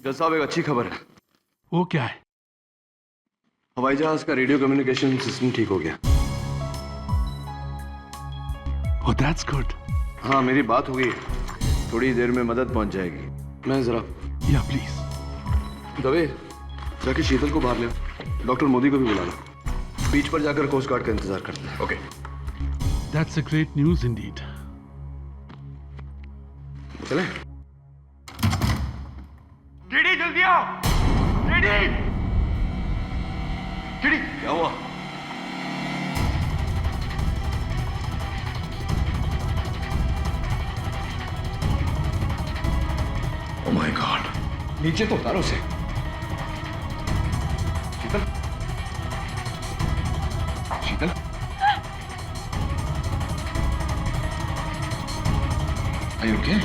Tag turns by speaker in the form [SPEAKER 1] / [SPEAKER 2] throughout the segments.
[SPEAKER 1] जज साहब, एक अच्छी खबर है।
[SPEAKER 2] वो क्या है?
[SPEAKER 1] हवाई जहाज का रेडियो कम्युनिकेशन सिस्टम ठीक हो गया।
[SPEAKER 2] Oh, that's good.
[SPEAKER 1] हाँ, मेरी बात हो गई है। थोड़ी देर में मदद पहुंच जाएगी। मैं जरा
[SPEAKER 2] Yeah, please.
[SPEAKER 1] दवे जाके शीतल को बाहर ले, डॉक्टर मोदी को भी बुला लो। बीच पर जाकर कोस्ट गार्ड का इंतजार करते हैं। Okay.
[SPEAKER 2] That's a great news indeed.
[SPEAKER 1] चले।
[SPEAKER 3] डीडी जल्दी आओ। डीडी डीडी
[SPEAKER 1] क्या हुआ?
[SPEAKER 3] ओह माय गॉड, नीचे तो उतारो उसे। शीतल, शीतल, Are you okay?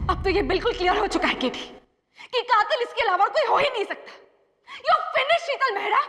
[SPEAKER 4] अब तो ये बिल्कुल क्लियर हो चुका है केटी कि कातिल इसके अलावा कोई हो ही नहीं सकता। You finish Sheetal Mehra.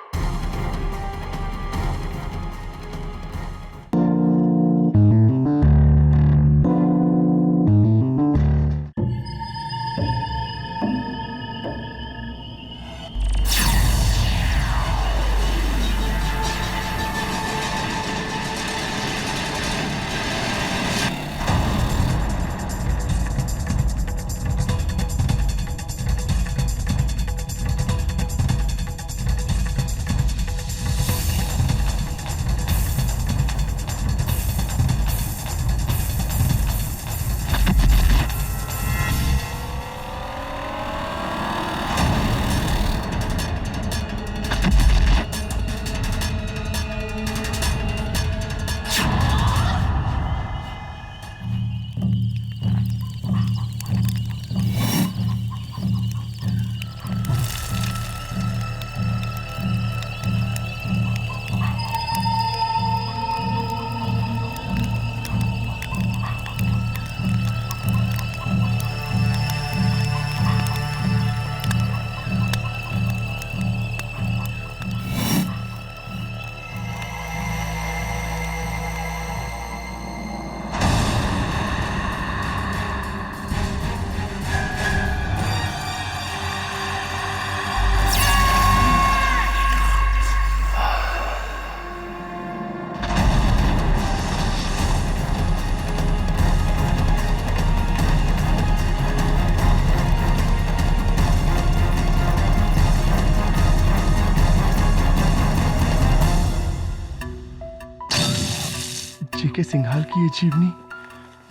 [SPEAKER 5] GK Singhal की ये जीवनी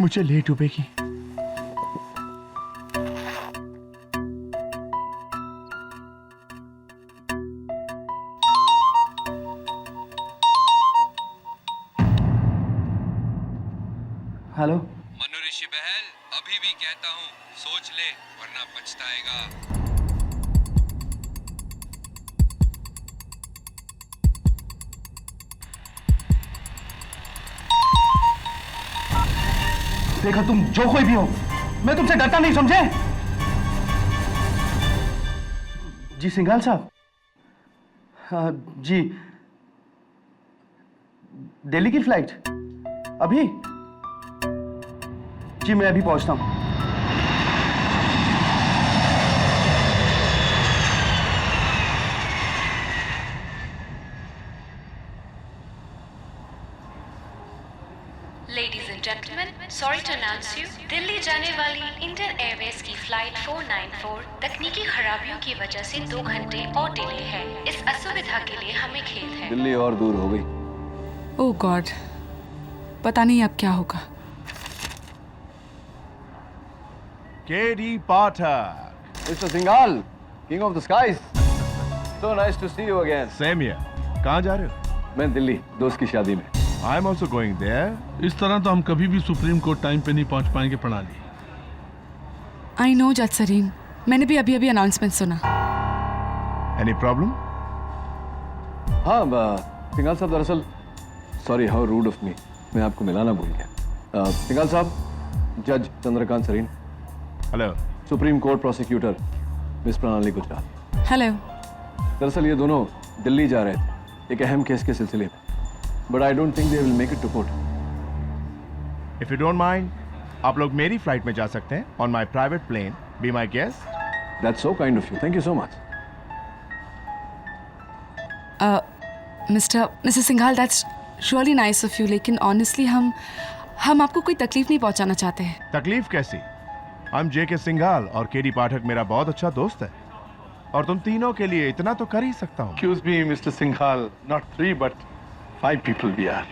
[SPEAKER 5] मुझे ले डूबेगी। हेलो
[SPEAKER 6] मनु ऋषि बहल, अभी भी कहता हूँ सोच ले वरना पछताएगा।
[SPEAKER 5] देखो तुम जो कोई भी हो, मैं तुमसे डरता नहीं, समझे? जी सिंघाल साहब। हाँ जी, दिल्ली की फ्लाइट अभी? जी मैं अभी पहुंचता हूं।
[SPEAKER 7] Ladies and gentlemen, sorry to announce you, Delhi जाने वाली इंडियन एयरवेज की फ्लाइट 494 तकनीकी खराबियों की वजह से 2 घंटे और डिले है। इस असुविधा के लिए हमें खेद है।
[SPEAKER 1] दिल्ली और दूर हो गई।
[SPEAKER 8] ओह गॉड, पता नहीं अब क्या होगा।
[SPEAKER 3] KD Pathak,
[SPEAKER 1] Mr. Singhal, King of the Skies. So nice to see you again.
[SPEAKER 3] Same here. कहाँ जा रहे हो?
[SPEAKER 1] मैं दिल्ली दोस्त की शादी में।
[SPEAKER 3] I am also going there.
[SPEAKER 2] इस तरह तो हम कभी भी सुप्रीम कोर्ट टाइम पे नहीं पहुंच पाएंगे प्रणाली।
[SPEAKER 8] आई नो जज सरीन, मैंने भी अभी अभी अनाउंसमेंट सुना।
[SPEAKER 3] Any problem?
[SPEAKER 1] हाँ सिंघाल साहब, दरअसल sorry, how rude of me, मैं आपको मिलाना भूल गया। सिंघाल साहब, जज Chandrakant Sareen.
[SPEAKER 3] Hello.
[SPEAKER 1] Supreme court prosecutor miss Pranali Gujral.
[SPEAKER 8] Hello.
[SPEAKER 1] दरअसल ये दोनों दिल्ली जा रहे थे एक अहम केस के सिलसिले में, but I don't think they will make it to court.
[SPEAKER 3] If you don't mind, आप लोग मेरी फ्लाइट में जा सकते हैं on my private plane. Be my guest.
[SPEAKER 1] That's so kind of you. Thank you so much.
[SPEAKER 8] Mister Singhal, that's surely nice of you, लेकिन honestly हम आपको कोई तकलीफ नहीं पहुंचाना चाहते हैं.
[SPEAKER 3] तकलीफ कैसी? हम JK सिंघाल और KD पाठक मेरा बहुत अच्छा दोस्त है, और तुम तीनों के लिए इतना तो कर ही सकता हूँ.
[SPEAKER 2] Excuse me, Mr. Singhal. Not 3, but 5 people we are.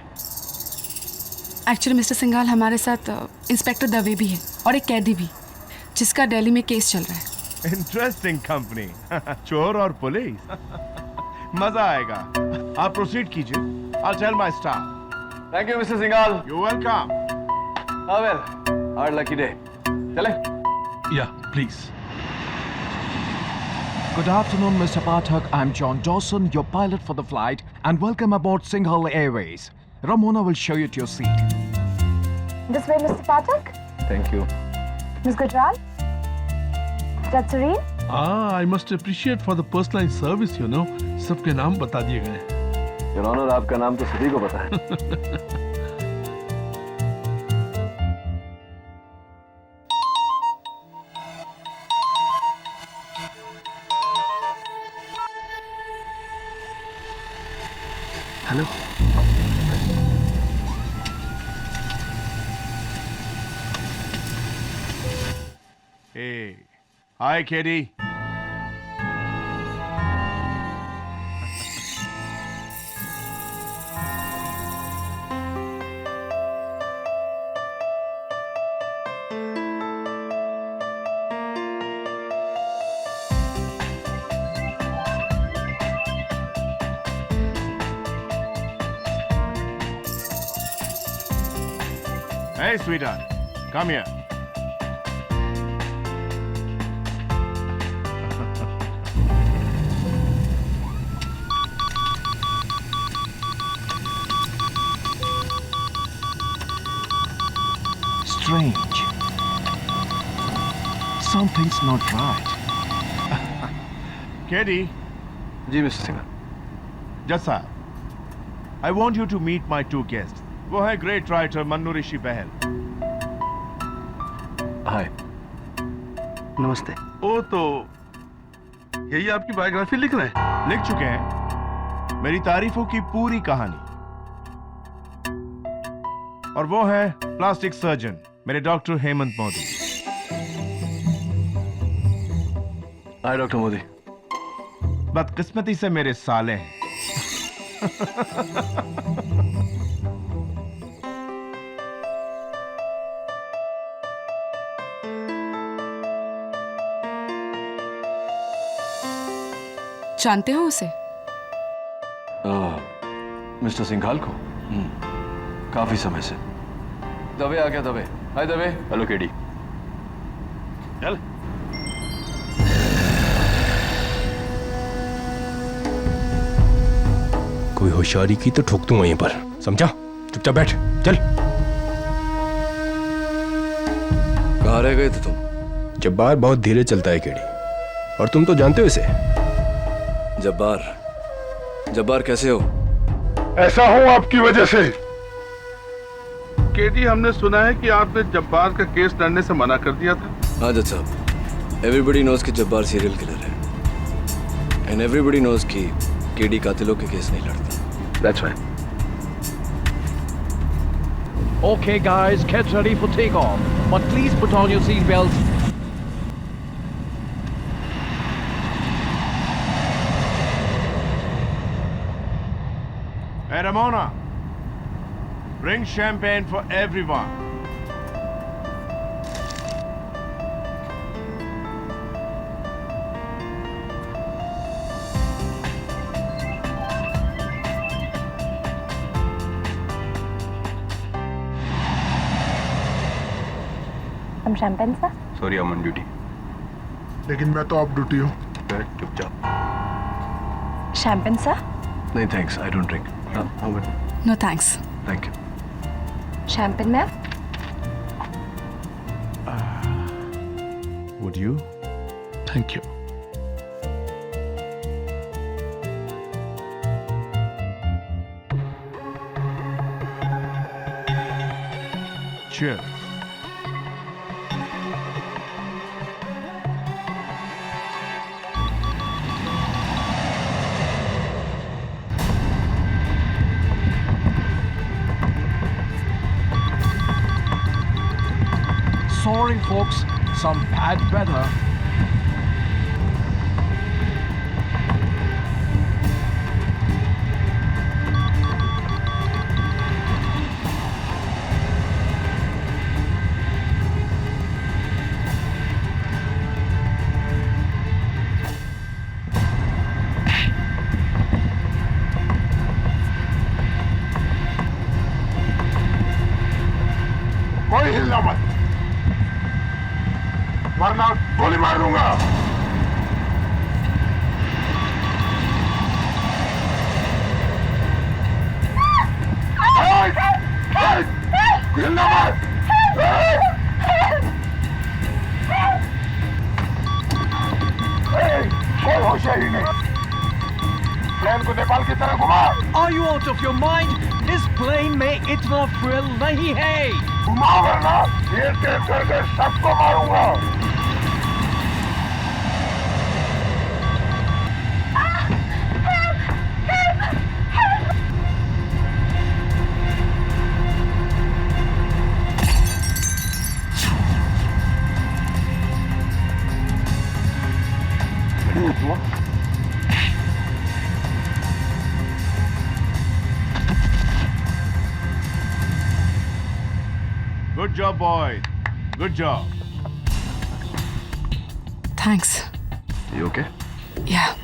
[SPEAKER 8] Actually mister Singhal, हमारे साथ इंस्पेक्टर दवे भी है और एक कैदी भी, जिसका दिल्ली में केस चल रहा है.
[SPEAKER 3] Interesting company. चोर और पुलिस. मजा आएगा. आप प्रोसीड कीजिए. I'll tell my staff.
[SPEAKER 1] Thank you, Mr. Singhal.
[SPEAKER 3] You're welcome.
[SPEAKER 1] Oh well, our lucky day. चले?
[SPEAKER 2] Yeah, please.
[SPEAKER 9] Good afternoon, Mr. Pathak. I'm John Dawson, your pilot for the flight, and welcome aboard Singhal Airways. Ramona will show you to your seat.
[SPEAKER 10] This way, Mr. Pathak.
[SPEAKER 1] Thank you.
[SPEAKER 10] Ms. Gujral. Judge Serene.
[SPEAKER 2] I must appreciate for the personalized service, you know. सबके नाम बता दिए गए हैं.
[SPEAKER 1] Your Honor, आपका नाम तो सभी को पता है.
[SPEAKER 5] Hello.
[SPEAKER 3] Hey. Hi, KD. Hey, sweetheart. Come here.
[SPEAKER 9] Strange. Something's not right.
[SPEAKER 3] KD.
[SPEAKER 1] जी मिस्टर सिंघाल.
[SPEAKER 3] जज साहब, I want you to meet my two guests. वो है ग्रेट राइटर मन्नू ऋषि बहल.
[SPEAKER 1] हाय.
[SPEAKER 5] नमस्ते.
[SPEAKER 2] ओ तो यही आपकी बायोग्राफी लिख रहे हैं?
[SPEAKER 3] लिख चुके हैं मेरी तारीफों की पूरी कहानी. और वो है प्लास्टिक सर्जन मेरे डॉक्टर हेमंत मोदी.
[SPEAKER 1] हाय डॉक्टर मोदी.
[SPEAKER 3] बदकिस्मती से मेरे साले हैं.
[SPEAKER 8] जानते हो उसे?
[SPEAKER 1] मिस्टर सिंघाल को? काफी समय से. दवे आ गया. Dave. Hi Dave. Hello KD.
[SPEAKER 2] चल.
[SPEAKER 11] कोई होशियारी की तो ठोक दूंगा यहीं पर, समझा? चुपचाप बैठ. चल.
[SPEAKER 1] कहाँ रह गए थे तुम?
[SPEAKER 11] जब्बार बहुत धीरे चलता है केडी, और तुम तो जानते हो इसे.
[SPEAKER 1] जब्बार कैसे हो?
[SPEAKER 2] ऐसा हो आपकी वजह से. केडी, हमने सुना है कि आपने जब्बार का केस लड़ने से मना कर दिया था.
[SPEAKER 1] हाँ जज साहब, एवरीबडी नोज कि जब्बार सीरियल किलर है, एंड एवरीबडी नोज कि केडी कातिलों के केस नहीं लड़ता.
[SPEAKER 2] That's right.
[SPEAKER 9] Okay, guys, get ready for takeoff. But please put on your seatbelts.
[SPEAKER 3] Hey Ramona, bring champagne for everyone.
[SPEAKER 10] Some champagne, sir.
[SPEAKER 1] Sorry, I am on duty.
[SPEAKER 5] लेकिन मैं तो of duty हूँ.
[SPEAKER 1] चुपचाप.
[SPEAKER 10] Champagne, sir.
[SPEAKER 1] नहीं thanks, I don't drink.
[SPEAKER 8] No thanks.
[SPEAKER 1] Thank you.
[SPEAKER 10] Champagne, ma'am.
[SPEAKER 3] Would you?
[SPEAKER 2] Thank you.
[SPEAKER 3] Cheers.
[SPEAKER 9] Sorry, folks, some bad weather.
[SPEAKER 5] कोई हिलना मत, वरना गोली मार दूंगा। हिलना मत। कोई होशियारी नहीं, प्लेन को नेपाल की तरह घुमा।
[SPEAKER 9] Are you out of your mind? इस प्लेन में इतना थ्रिल नहीं है।
[SPEAKER 5] घुमाओ वरना ये टेप करके सबको मारूंगा।
[SPEAKER 3] Good job, boy. Good job.
[SPEAKER 8] Thanks.
[SPEAKER 1] You okay?
[SPEAKER 8] Yeah.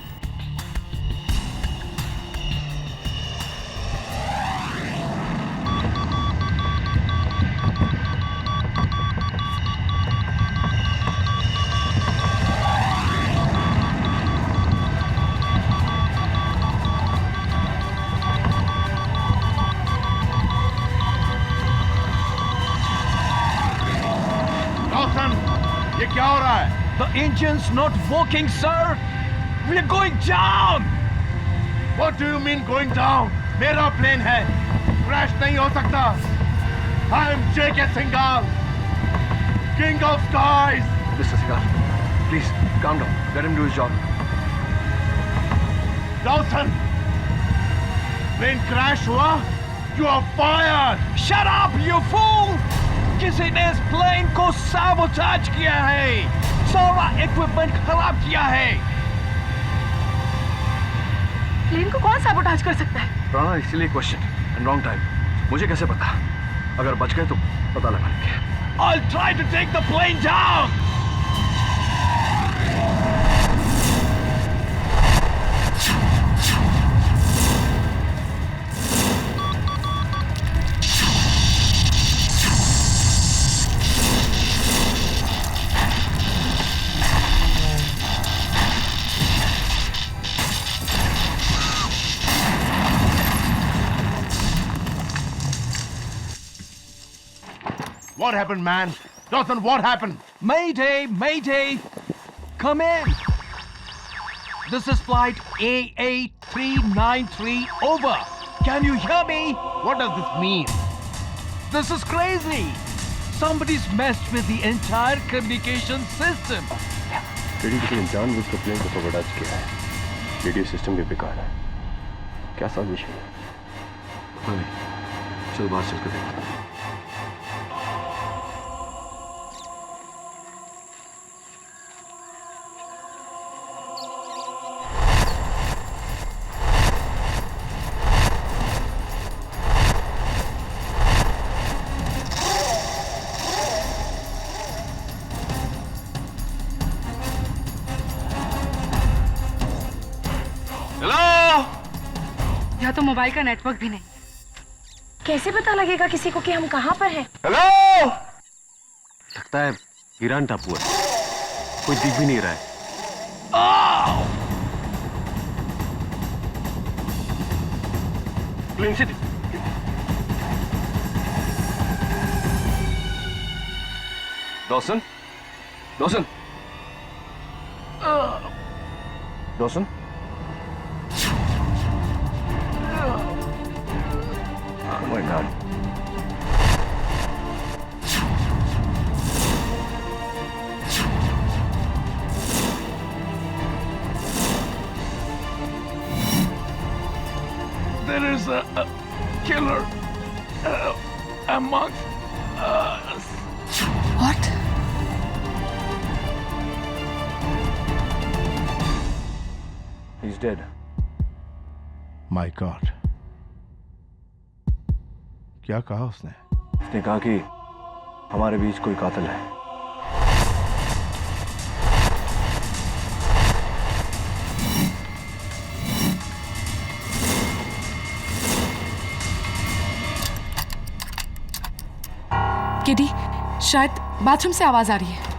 [SPEAKER 3] Dawson, ये क्या हो रहा है?
[SPEAKER 9] The engine's not working, sir. We're going down.
[SPEAKER 3] What do you mean going down? मेरा प्लेन है, क्रैश नहीं हो सकता। I am J.K. Singhal, King of Skies.
[SPEAKER 1] Mr. Singhal, please calm down. Let him do his job.
[SPEAKER 3] Dawson, plane crash हुआ? You are fired.
[SPEAKER 9] Shut up, you fool! किसी ने इस plane को साबोटाज किया है, सारा इक्विपमेंट खराब किया है।
[SPEAKER 4] प्लेन को कौन साबोटाज कर सकता है?
[SPEAKER 1] प्राणा, इसीलिए क्वेश्चन एंड रॉन्ग टाइम। मुझे कैसे पता? अगर बच गए तो पता लगा लेंगे।
[SPEAKER 9] I'll try to take the plane down.
[SPEAKER 3] What happened, man? Dawson, what happened?
[SPEAKER 9] Mayday, mayday. Come in. This is flight AA393 over. Can you hear me?
[SPEAKER 3] What does this mean?
[SPEAKER 9] This is crazy. Somebody's messed with the entire communication system.
[SPEAKER 1] Radio किसी ने जानबूझकर plane को साबोटाज किया है। Radio system भी बेकार है। क्या साजिश है? पता नहीं। चल बाहर चल कर देखते हैं।
[SPEAKER 8] यहाँ तो मोबाइल का नेटवर्क भी नहीं।
[SPEAKER 10] कैसे पता लगेगा किसी को कि हम कहाँ पर हैं?
[SPEAKER 5] हेलो,
[SPEAKER 1] लगता है ईरान टापू है, कोई दिख भी नहीं रहा है। प्लेन से Dawson, Dawson, Dawson, oh my God.
[SPEAKER 2] killer amongst us.
[SPEAKER 8] What?
[SPEAKER 1] He's dead.
[SPEAKER 5] My God. क्या कहा उसने?
[SPEAKER 1] उसने कहा कि हमारे बीच कोई कातिल है।
[SPEAKER 8] किडी, शायद बाथरूम से आवाज आ रही है।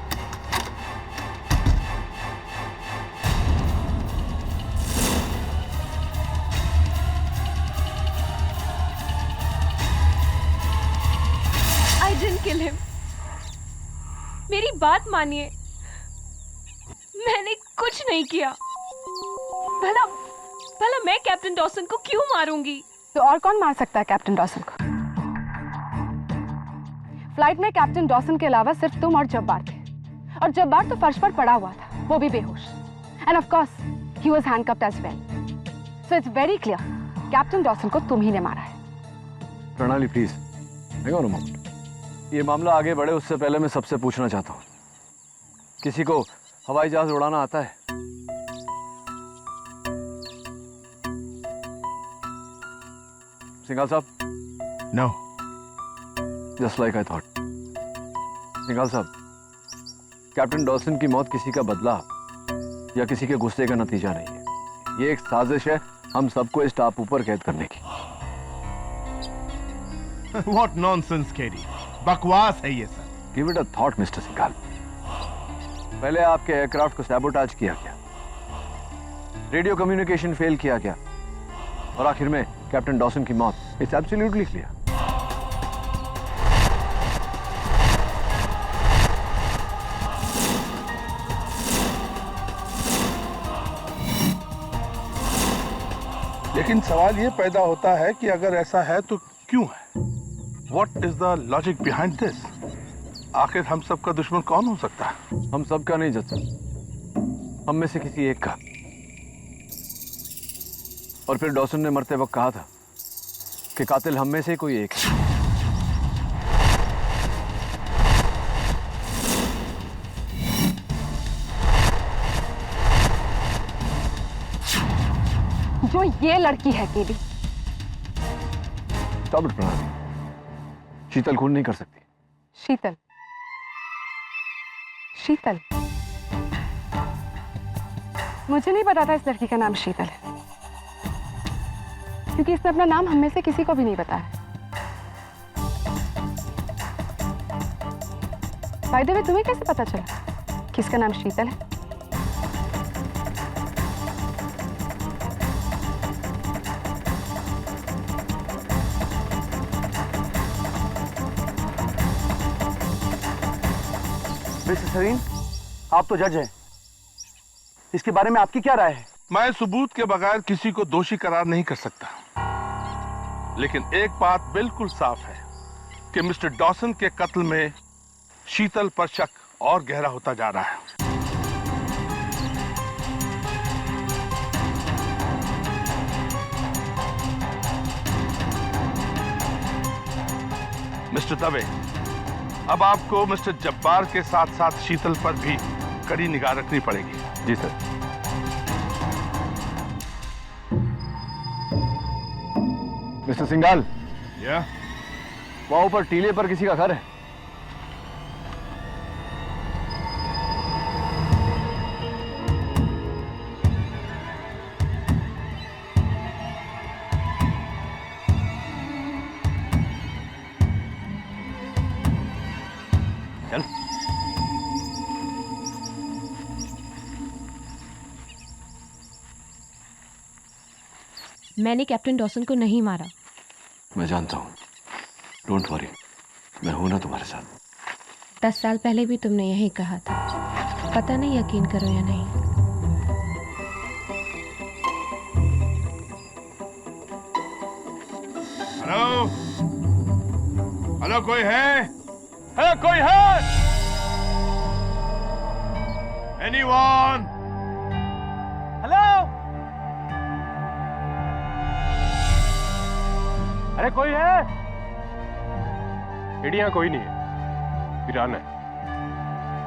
[SPEAKER 10] I didn't kill him. मेरी बात मानिए, मैंने कुछ नहीं किया। भला भला मैं कैप्टन डॉसन को क्यों मारूंगी?
[SPEAKER 8] तो और कौन मार सकता है कैप्टन डॉसन को? फ्लाइट में कैप्टन डॉसन के अलावा सिर्फ तुम और जब्बार थे, और जब्बार तो फर्श पर पड़ा हुआ था, वो भी बेहोश। And of course he was handcuffed as well. So it's very clear, captain Dawson को तुम ही ने मारा है।
[SPEAKER 1] Pranali please, hang on a moment. ये मामला आगे बढ़े उससे पहले मैं सबसे पूछना चाहता हूँ, किसी को हवाई जहाज उड़ाना आता है? सिंघाल साहब?
[SPEAKER 5] No.
[SPEAKER 1] Just like I thought. Singhal साहब, कैप्टन डॉसन की मौत किसी का बदला या किसी के गुस्से का नतीजा नहीं है। ये एक साजिश है हम सबको इस टापू पर कैद करने की।
[SPEAKER 5] What nonsense, KD. बकवास है ये सब।
[SPEAKER 1] Give it a thought, mister Singhal. पहले आपके एयरक्राफ्ट को सैबोटाज किया गया, रेडियो कम्युनिकेशन फेल किया गया, और आखिर में कैप्टन डॉसन की मौत। It's absolutely clear.
[SPEAKER 2] लेकिन सवाल ये पैदा होता है कि अगर ऐसा है तो क्यों है? What is the logic behind this? आखिर हम सबका दुश्मन कौन हो सकता है?
[SPEAKER 1] हम सबका नहीं जज, हम में से किसी एक का। और फिर डॉसन ने मरते वक्त कहा था कि कातिल हम में से कोई एक है।
[SPEAKER 8] जो ये लड़की है केडी।
[SPEAKER 1] स्टॉप इट प्रणाली, शीतल खून नहीं कर सकती।
[SPEAKER 8] शीतल? शीतल? मुझे नहीं पता था इस लड़की का नाम शीतल है, क्योंकि इसने अपना नाम हम में से किसी को भी नहीं बताया। बाय द वे, तुम्हें कैसे पता चला कि इसका नाम शीतल है?
[SPEAKER 12] मिस्टर सरीन, आप तो जज हैं, इसके बारे में आपकी क्या राय है?
[SPEAKER 2] मैं सबूत के बगैर किसी को दोषी करार नहीं कर सकता, लेकिन एक बात बिल्कुल साफ है कि मिस्टर डॉसन के कत्ल में शीतल पर शक और गहरा होता जा रहा है। मिस्टर दवे, अब आपको मिस्टर जब्बार के साथ साथ शीतल पर भी कड़ी निगाह रखनी पड़ेगी।
[SPEAKER 1] जी सर। मिस्टर सिंघाल, वहां ऊपर टीले पर किसी का घर है? चल।
[SPEAKER 10] मैंने कैप्टन डॉसन को नहीं मारा।
[SPEAKER 1] मैं जानता हूं, डोंट वरी, मैं हूं ना तुम्हारे साथ।
[SPEAKER 10] 10 साल पहले भी तुमने यही कहा था, पता नहीं यकीन करो या नहीं।
[SPEAKER 3] हेलो हेलो, कोई है? हेलो, कोई है? एनीवन?
[SPEAKER 12] हेलो,
[SPEAKER 11] अरे कोई है? एडी यहाँ कोई नहीं है, वीरान है।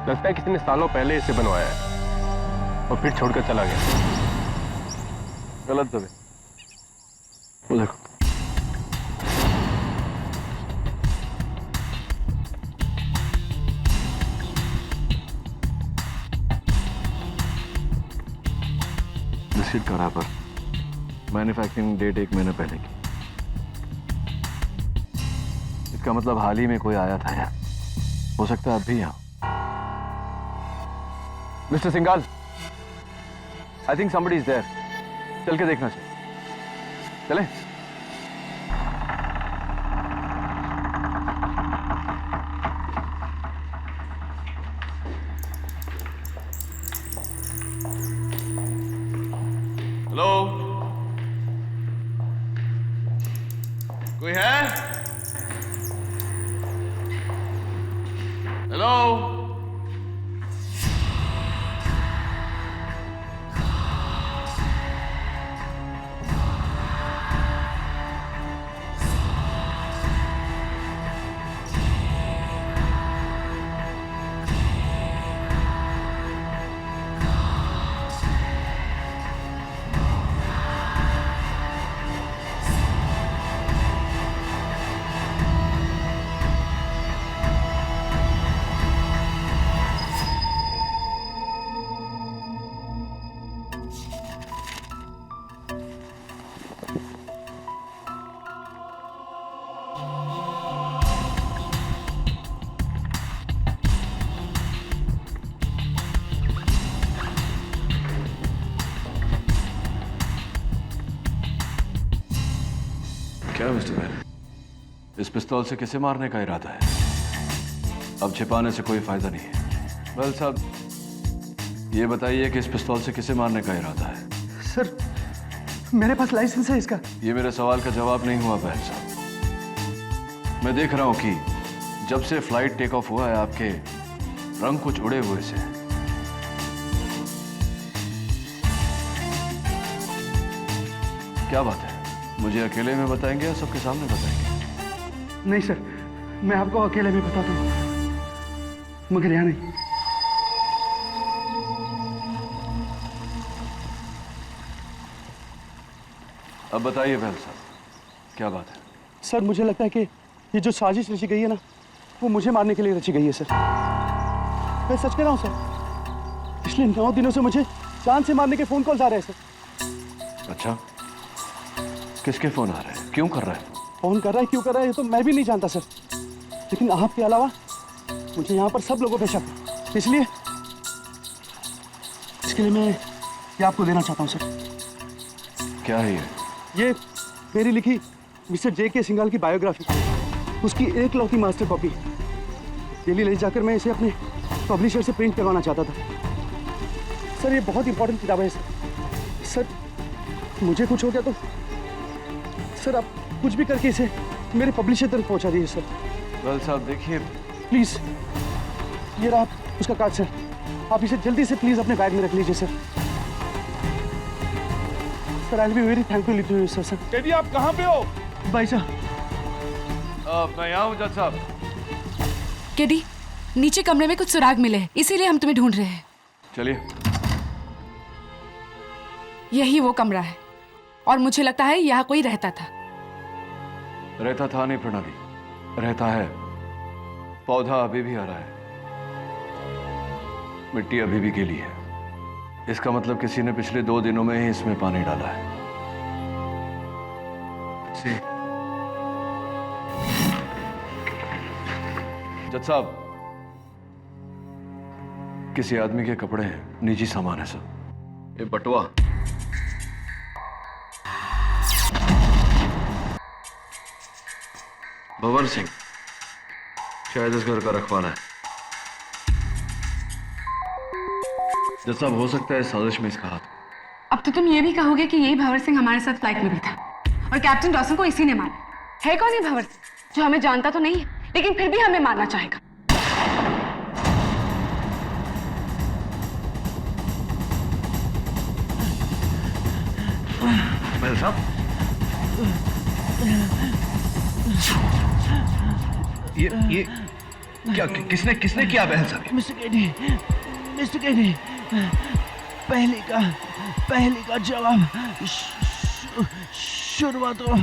[SPEAKER 11] लगता है किसी ने सालों पहले इसे बनवाया है और फिर छोड़कर चला गया।
[SPEAKER 1] गलत दबे, वो देखो। बिस्किट का रैपर, मैन्युफैक्चरिंग डेट 1 महीने पहले की। इसका मतलब हाल ही में कोई आया था यहाँ। हो सकता है अब भी यहाँ। Mister Singhal, I think somebody is there. चल के देखना चाहिए। चले?
[SPEAKER 3] हेलो, कोई है? हेलो,
[SPEAKER 1] क्या मिस्टर मैन, इस पिस्तौल से किसे मारने का इरादा है? अब छिपाने से कोई फायदा नहीं है। वेल साहब, ये बताइए कि इस पिस्तौल से किसे मारने का इरादा है?
[SPEAKER 12] सर, मेरे पास लाइसेंस है इसका।
[SPEAKER 1] ये मेरे सवाल का जवाब नहीं हुआ बहल साहब। मैं देख रहा हूं कि जब से फ्लाइट टेक ऑफ हुआ है आपके रंग कुछ उड़े हुए से हैं। क्या बात है? मुझे अकेले में बताएंगे या सबके सामने बताएंगे?
[SPEAKER 12] नहीं सर, मैं आपको अकेले में बताता हूँ, मगर यहाँ नहीं।
[SPEAKER 1] अब बताइए बहल साहब, क्या बात है?
[SPEAKER 12] सर, मुझे लगता है कि ये जो साजिश रची गई है ना, वो मुझे मारने के लिए रची गई है सर। मैं सच कह रहा हूँ सर, पिछले 9 दिनों से मुझे जान से मारने के फोन कॉल्स आ रहे हैं सर।
[SPEAKER 1] अच्छा, किसके फोन आ रहे हैं? क्यों कर रहा है?
[SPEAKER 12] फोन कर रहा है, क्यों कर रहा है, ये तो मैं भी नहीं जानता सर। लेकिन आपके अलावा मुझे यहाँ पर सब लोगों पे शक है, इसलिए इसके लिए मैं ये आपको देना चाहता हूँ सर।
[SPEAKER 1] क्या है
[SPEAKER 12] ये मेरी लिखी मिस्टर J.K. सिंघाल की बायोग्राफी, उसकी एकलौती मास्टर कॉपी। दिल्ली ले जाकर मैं इसे अपने पब्लिशर से प्रिंट करवाना चाहता था सर। ये बहुत इंपॉर्टेंट किताब है सर। मुझे कुछ हो गया तो सर आप कुछ भी करके इसे मेरे पब्लिशर तक पहुंचा दीजिए सर।
[SPEAKER 1] वेल साहब देखिए,
[SPEAKER 12] प्लीज, ये रहा उसका कार्ड सर। आप इसे जल्दी से प्लीज अपने बैग में रख लीजिए sir. Sir, I will be very thankful to you sir.
[SPEAKER 3] Teddy, आप कहाँ पे हो?
[SPEAKER 12] भाई साहब,
[SPEAKER 1] मैं यहाँ हूँ जज साहब।
[SPEAKER 8] केडी, नीचे कमरे में कुछ सुराग मिले हैं, इसीलिए हम तुम्हें ढूंढ रहे हैं।
[SPEAKER 1] चलिए।
[SPEAKER 8] यही वो कमरा है और मुझे लगता है यहाँ कोई रहता था।
[SPEAKER 1] रहता था नहीं प्रणाली, रहता है। पौधा अभी भी हरा है, मिट्टी अभी भी गीली है। इसका मतलब किसी ने पिछले 2 दिनों में ही इसमें पानी डाला है। जज साहब, किसी आदमी के कपड़े हैं, निजी सामान है सब। ये बटुआ भंवर सिंह, शायद इस घर का रखवाला है। जज साहब, हो सकता है साजिश में इसका हाथ।
[SPEAKER 8] अब तो तुम ये भी कहोगे कि यही भंवर सिंह हमारे साथ फ्लाइट में भी था और कैप्टन डॉसन को इसी ने मारा है। कौन है भंवर सिंह, जो हमें जानता तो नहीं है लेकिन फिर भी हमें मारना चाहेगा?
[SPEAKER 1] भाई साहब, ये क्या किसने किया बहल साहब?
[SPEAKER 9] मिस्टर केडी, पहले का जवाब शुरुआतों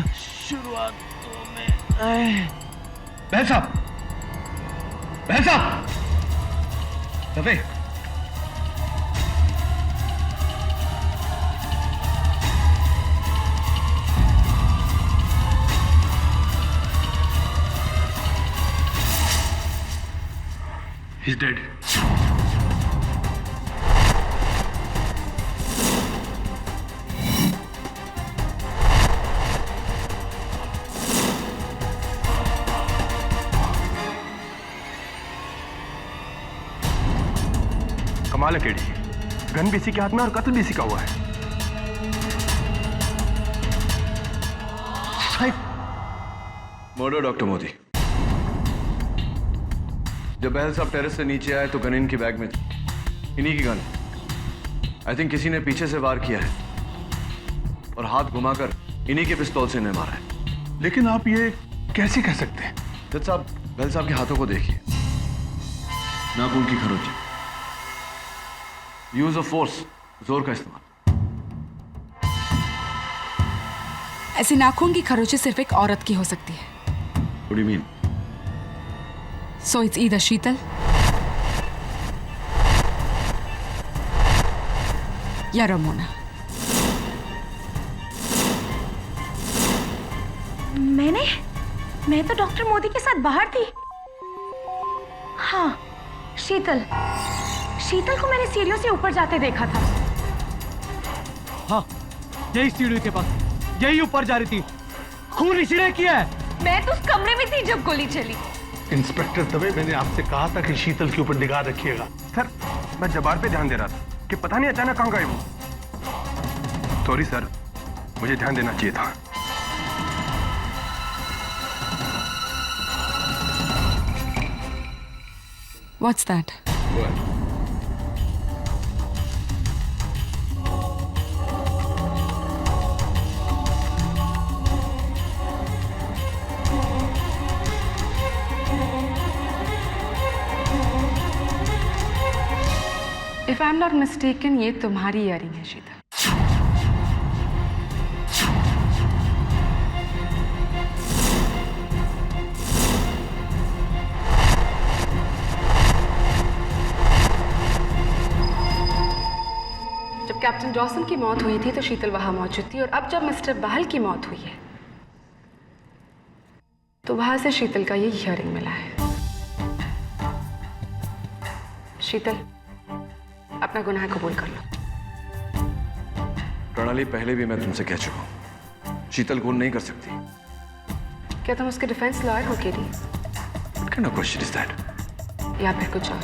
[SPEAKER 9] में
[SPEAKER 1] बहल साहब, दबे।
[SPEAKER 3] He's dead.
[SPEAKER 11] कमाल है केडी, गन भी इसी के हाथ में और कत्ल भी इसी का हुआ है।
[SPEAKER 1] Murder doctor Modi. जब बहल साहब टेरेस से नीचे आए तो गन इनकी बैग में थी, इन्हीं की गन। आई थिंक किसी ने पीछे से वार किया है और हाथ घुमाकर इन्हीं के पिस्तौल से इन्हें मारा है।
[SPEAKER 2] लेकिन आप ये कैसे कह सकते हैं?
[SPEAKER 1] जज साहब, बहल साहब के हाथों को देखिए, नाखून की खरोंच, यूज ऑफ फोर्स, जोर का इस्तेमाल।
[SPEAKER 8] ऐसी नाखून की खरोंचें सिर्फ एक औरत की हो सकती है।
[SPEAKER 1] What do you mean?
[SPEAKER 8] So it's either शीतल या रमोना।
[SPEAKER 4] मैं तो डॉक्टर मोदी के साथ बाहर थी। हाँ, शीतल को मैंने सीढ़ियों से ऊपर जाते देखा था।
[SPEAKER 12] हाँ, यही सीढ़ी के पास, यही ऊपर जा रही थी। खून इसीने किया है।
[SPEAKER 4] मैं तो उस कमरे में थी जब गोली चली।
[SPEAKER 2] इंस्पेक्टर दवे, मैंने आपसे कहा था कि शीतल के ऊपर निगाह रखिएगा।
[SPEAKER 11] सर, मैं जबार पे ध्यान दे रहा था कि पता नहीं अचानक कहाँ गए वो। सॉरी सर, मुझे ध्यान देना चाहिए था।
[SPEAKER 8] What's that?
[SPEAKER 1] What?
[SPEAKER 8] If I'm not mistaken, ये तुम्हारी इयरिंग है शीतल। जब कैप्टन डॉसन की मौत हुई थी तो शीतल वहां मौजूद थी, और अब जब मिस्टर बहल की मौत हुई है तो वहां से शीतल का ये इयरिंग मिला है। शीतल, अपना गुनाह कबूल कर लो।
[SPEAKER 1] प्रणाली, पहले भी मैं तुमसे कह चुका हूं, शीतल खून नहीं कर सकती।
[SPEAKER 8] क्या तुम उसके डिफेंस लॉयर हो KD?
[SPEAKER 1] What kind of question is that?
[SPEAKER 8] या फिर कुछ और?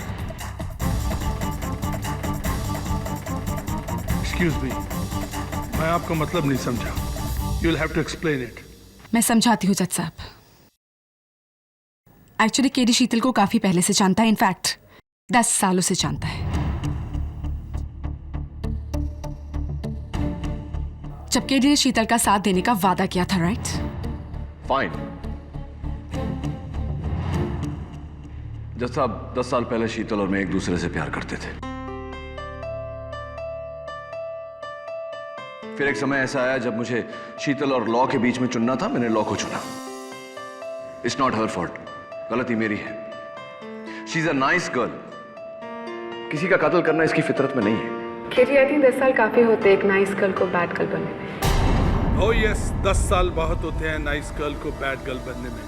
[SPEAKER 2] Excuse me, मैं आपका मतलब नहीं समझा। You'll have to explain it.
[SPEAKER 8] मैं समझाती हूँ जज साहब। एक्चुअली केडी शीतल को काफी पहले से जानता है, इनफैक्ट 10 सालों से जानता है। जब केडी ने शीतल का साथ देने का वादा किया था, राइट?
[SPEAKER 1] फाइन। जज साहब, 10 साल पहले शीतल और मैं एक दूसरे से प्यार करते थे। फिर एक समय ऐसा आया जब मुझे शीतल और लॉ के बीच में चुनना था, मैंने लॉ को चुना। इट्स नॉट हर फॉल्ट, गलती मेरी है। She is a nice girl. किसी का कत्ल करना इसकी फितरत में नहीं है।
[SPEAKER 8] केडी, आई थिंक 10 साल काफी होते एक नाइस गर्ल को बैड गर्ल बनने में।
[SPEAKER 2] Oh yes, 10 साल बहुत होते हैं नाइस गर्ल को बैड गर्ल बनने में।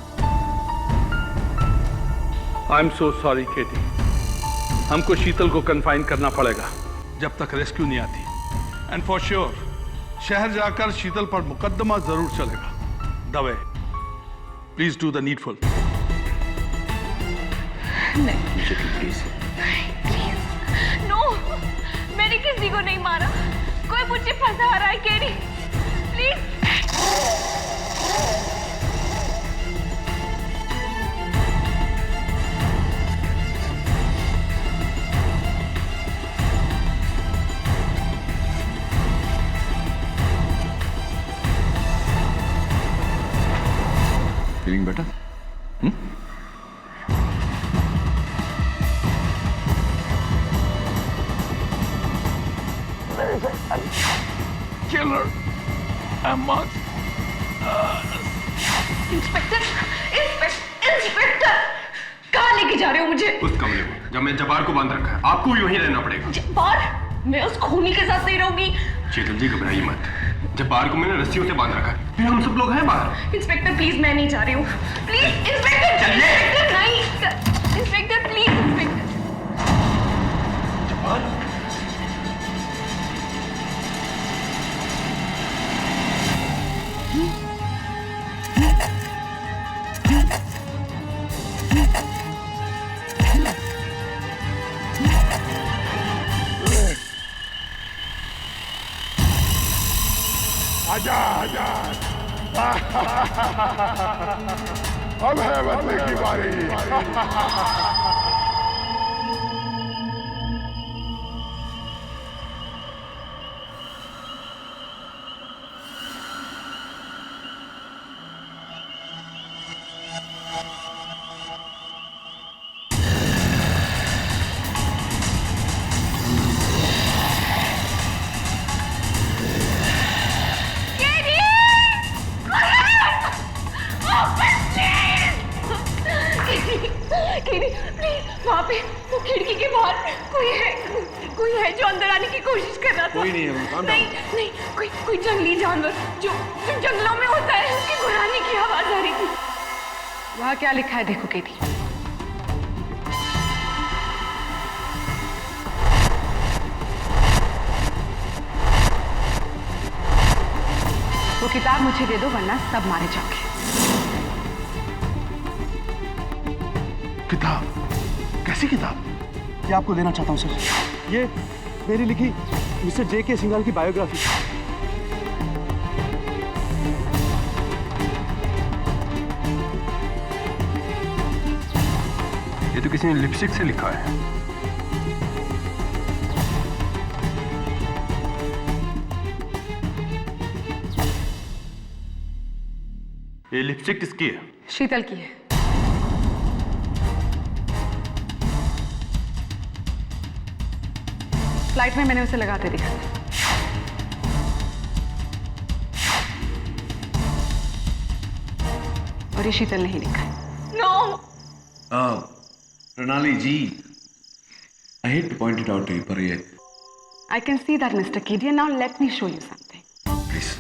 [SPEAKER 2] आई एम सो सॉरी केटी, हमको शीतल को कन्फाइन करना पड़ेगा जब तक रेस्क्यू नहीं आती। एंड फॉर श्योर शहर जाकर शीतल पर मुकदमा जरूर चलेगा। Dave, please do the needful.
[SPEAKER 4] नहीं प्लीज, नो, मैंने किसी को नहीं मारा। कोई मुझे फंसा रहा है KD, please.
[SPEAKER 1] Feeling better?
[SPEAKER 3] killer. I must.
[SPEAKER 4] Inspector, inspector, कहाँ लेके जा रहे हो मुझे?
[SPEAKER 11] उस कमरे में जब मैं जब्बार को बांध रखा है, आपको भी वहीं रहना पड़ेगा।
[SPEAKER 4] जब्बार? मैं उस खूनी के साथ नहीं रहूंगी।
[SPEAKER 11] शीतल जी घबराइए मत, जब्बार को मैंने रस्सियों से बांध रखा है, फिर हम सब लोग हैं बाहर।
[SPEAKER 4] इंस्पेक्टर प्लीज, मैं नहीं जा रही हूँ। प्लीज इंस्पेक्टर, इंस्पेक्टर नहीं, इंस्पेक्टर प्लीज, इंस्पेक्टर।
[SPEAKER 3] जब्बार? आजाद, अब है बदले की बारी।
[SPEAKER 4] वहाँ पे वो खिड़की के बाहर कोई है जो अंदर आने की कोशिश कर रहा था।
[SPEAKER 1] कोई नहीं है।
[SPEAKER 4] नहीं, कोई जंगली जानवर जो जंगलों में होता है, उसकी गुर्राने की आवाज आ रही थी।
[SPEAKER 8] वहाँ क्या लिखा है देखो केटी। वो किताब मुझे दे दो वरना सब मारे जाओगे।
[SPEAKER 3] किताब? कैसी किताब?
[SPEAKER 12] ये आपको देना चाहता हूँ सर। ये मेरी लिखी मिस्टर जे.के. सिंघाल की बायोग्राफी।
[SPEAKER 11] ये तो किसी ने लिपस्टिक से लिखा है। ये लिपस्टिक किसकी है?
[SPEAKER 8] शीतल की है। फ्लाइट में मैंने उसे लगाते देखा। और ये शीतल नहीं लिखा है।
[SPEAKER 4] नो।
[SPEAKER 1] प्रणाली जी, I hate to point it out to you, पर ये
[SPEAKER 8] I can see that, Mr. Kidi. Now let me show you something.
[SPEAKER 1] please.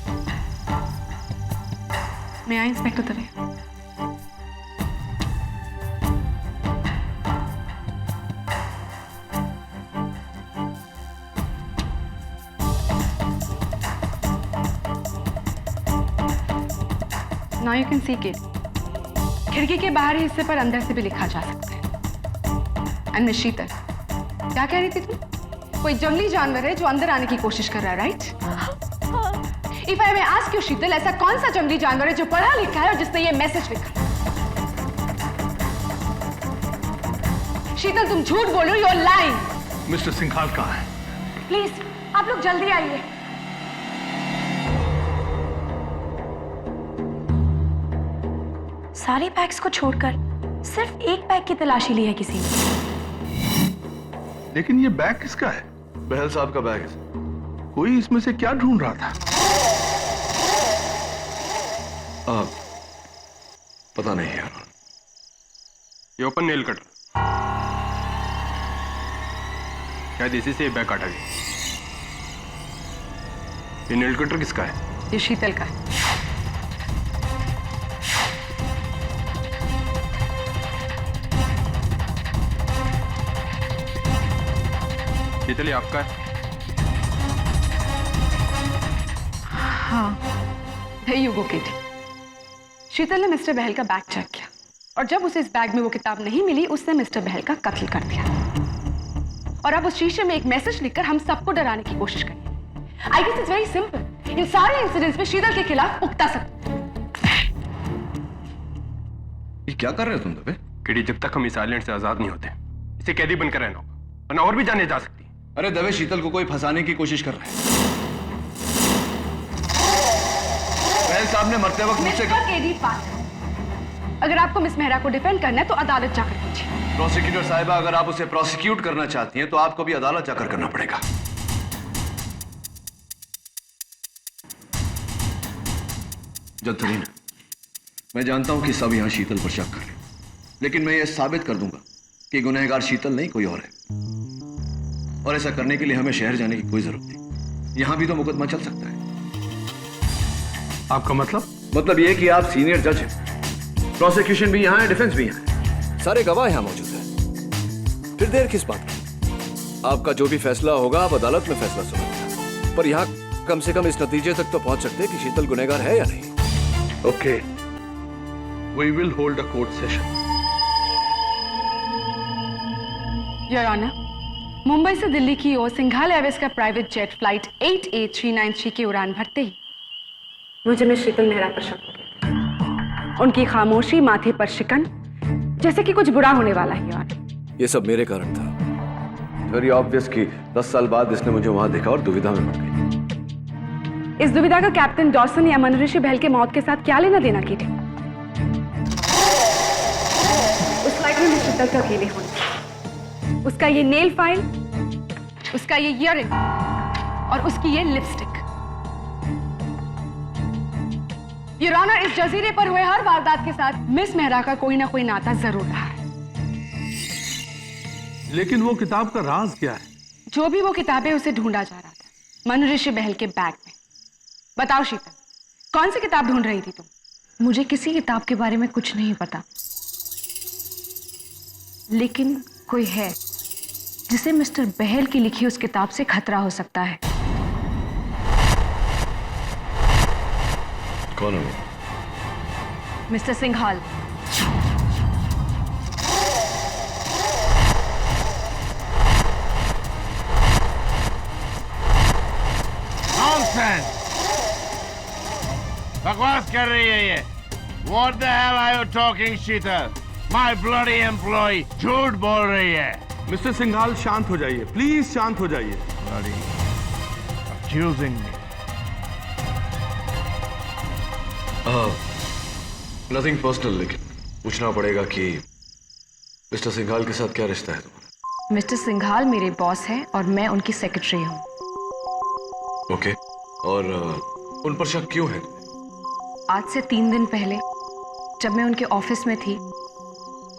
[SPEAKER 8] May I, Inspector Dave? Now you can see it. खिड़की के बाहरी हिस्से पर अंदर से भी लिखा जा सकता है। And Miss शीतल, क्या कह रही थी तुम? कोई जंगली जानवर है जो अंदर आने की कोशिश कर रहा है, right? If I may ask you, शीतल, ऐसा कौन सा जंगली जानवर है जो पढ़ा लिखा है और जिसने ये मैसेज लिखा? शीतल, तुम झूठ बोल रही हो, you're lying.
[SPEAKER 3] मिस्टर सिंघाल कहाँ है?
[SPEAKER 8] प्लीज आप लोग जल्दी आइए।
[SPEAKER 13] सारे बैग्स को छोड़कर सिर्फ एक बैग की तलाशी ली है किसी ने।
[SPEAKER 2] लेकिन ये बैग किसका है?
[SPEAKER 1] बहल साहब का बैग है।
[SPEAKER 2] कोई इसमें से क्या ढूंढ रहा था?
[SPEAKER 1] पता नहीं यार।
[SPEAKER 11] ये ओपन नेल कटर, शायद इसी से बैग काटा गया। ये नेल कटर किसका है?
[SPEAKER 8] ये शीतल का है।
[SPEAKER 11] शीतल, ये आपका है?
[SPEAKER 8] हाँ, there you go, Katie. शीतल ने मिस्टर बहल का बैग चेक किया और जब उसे इस बैग में वो किताब नहीं मिली, उसने मिस्टर बहल का कत्ल कर दिया। और अब उस शीशे में एक मैसेज लिखकर हम सबको डराने की कोशिश करें। I guess it's very simple. इन सारे इंसिडेंट्स में शीतल के खिलाफ पुख्ता सबूत।
[SPEAKER 1] ये क्या कर रहे हो तुम दबे?
[SPEAKER 11] किडी, जब तक हम इस आइलैंड से आजाद नहीं होते, इसे कैदी बनकर रहना होगा, वरना और भी जाने जा सकती है।
[SPEAKER 1] अरे दबे, शीतल को कोई फंसाने की कोशिश कर रहा है। बहल साहब ने मरते वक्त मुझसे
[SPEAKER 8] केडी पास। अगर आपको मिस मेहरा को डिफेंड करना है तो अदालत जाकर कीजिए।
[SPEAKER 1] प्रोसिक्यूटर साहिबा, अगर आप उसे प्रोसिक्यूट करना चाहती हैं तो आपको भी अदालत जाकर करना पड़ेगा। जंतरीन, मैं जानता हूं कि सब यहां शीतल पर शक कर रहे हैं, लेकिन मैं यह साबित कर दूंगा कि गुनहगार शीतल नहीं कोई और है। और ऐसा करने के लिए हमें शहर जाने की कोई जरूरत नहीं, यहां भी तो मुकदमा चल सकता है।
[SPEAKER 2] आपका मतलब
[SPEAKER 1] यह कि आप सीनियर जज हैं, प्रोसिक्यूशन भी यहां है, डिफेंस भी यहां है, सारे गवाह यहां मौजूद हैं। फिर देर किस बात की? आपका जो भी फैसला होगा आप अदालत में फैसला सुनाएंगे, पर यहां कम से कम इस नतीजे तक तो पहुंच सकते हैं कि शीतल गुनहगार है या नहीं।
[SPEAKER 2] Okay, we will hold a court session.
[SPEAKER 8] Your honour, Mumbai से दिल्ली की ओर सिंघाल एयरवेज का प्राइवेट जेट फ्लाइट 8A393 की उड़ान भरते ही मुझे मिस शीतल मेहरा पर शक हो गया। उनकी खामोशी, माथे पर शिकन, जैसे कि कुछ बुरा होने वाला है। योर ऑनर,
[SPEAKER 1] ये सब मेरे कारण था। वेरी ऑब्वियस कि 10 साल बाद इसने मुझे वहां देखा और दुविधा में पड़ गई।
[SPEAKER 8] इस दुविधा का कैप्टन डॉसन या मनोऋषि बहल के मौत के साथ क्या लेना देना की थी? उस फ्लाइट में मिस शीतल का अकेले होना, उसका ये नेल फाइल, उसका ये ईयररिंग और उसकी ये लिपस्टिक। योर ऑनर, इस जजीरे पर हुए हर वारदात के साथ मिस मेहरा का कोई ना कोई नाता जरूर रहा है।
[SPEAKER 2] लेकिन वो किताब का राज क्या है?
[SPEAKER 8] जो भी वो किताबें उसे ढूंढा जा रहा था मनोऋषि बहल के बैग में। बताओ शीतल, कौन सी किताब ढूंढ रही थी तुम?
[SPEAKER 13] मुझे किसी किताब के बारे में कुछ नहीं पता, लेकिन कोई है जिसे मिस्टर बहल की लिखी उस किताब से खतरा हो सकता है।
[SPEAKER 1] कौन है वो?
[SPEAKER 8] मिस्टर सिंघाल।
[SPEAKER 3] Nonsense! बकवास कर रही है ये। What the hell are you talking, Sheetal? My bloody employee झूठ बोल रही है।
[SPEAKER 2] मिस्टर सिंघाल, शांत हो जाइए, प्लीज शांत हो जाइए।
[SPEAKER 3] Bloody accusing me.
[SPEAKER 1] Nothing personal, लेकिन पूछना पड़ेगा कि मिस्टर सिंघाल के साथ क्या रिश्ता है तुम्हारा?
[SPEAKER 13] मिस्टर सिंघाल मेरे बॉस हैं और मैं उनकी सेक्रेटरी हूँ।
[SPEAKER 1] ओके, और उन पर शक क्यों है?
[SPEAKER 13] आज से 3 दिन पहले जब मैं उनके ऑफिस में थी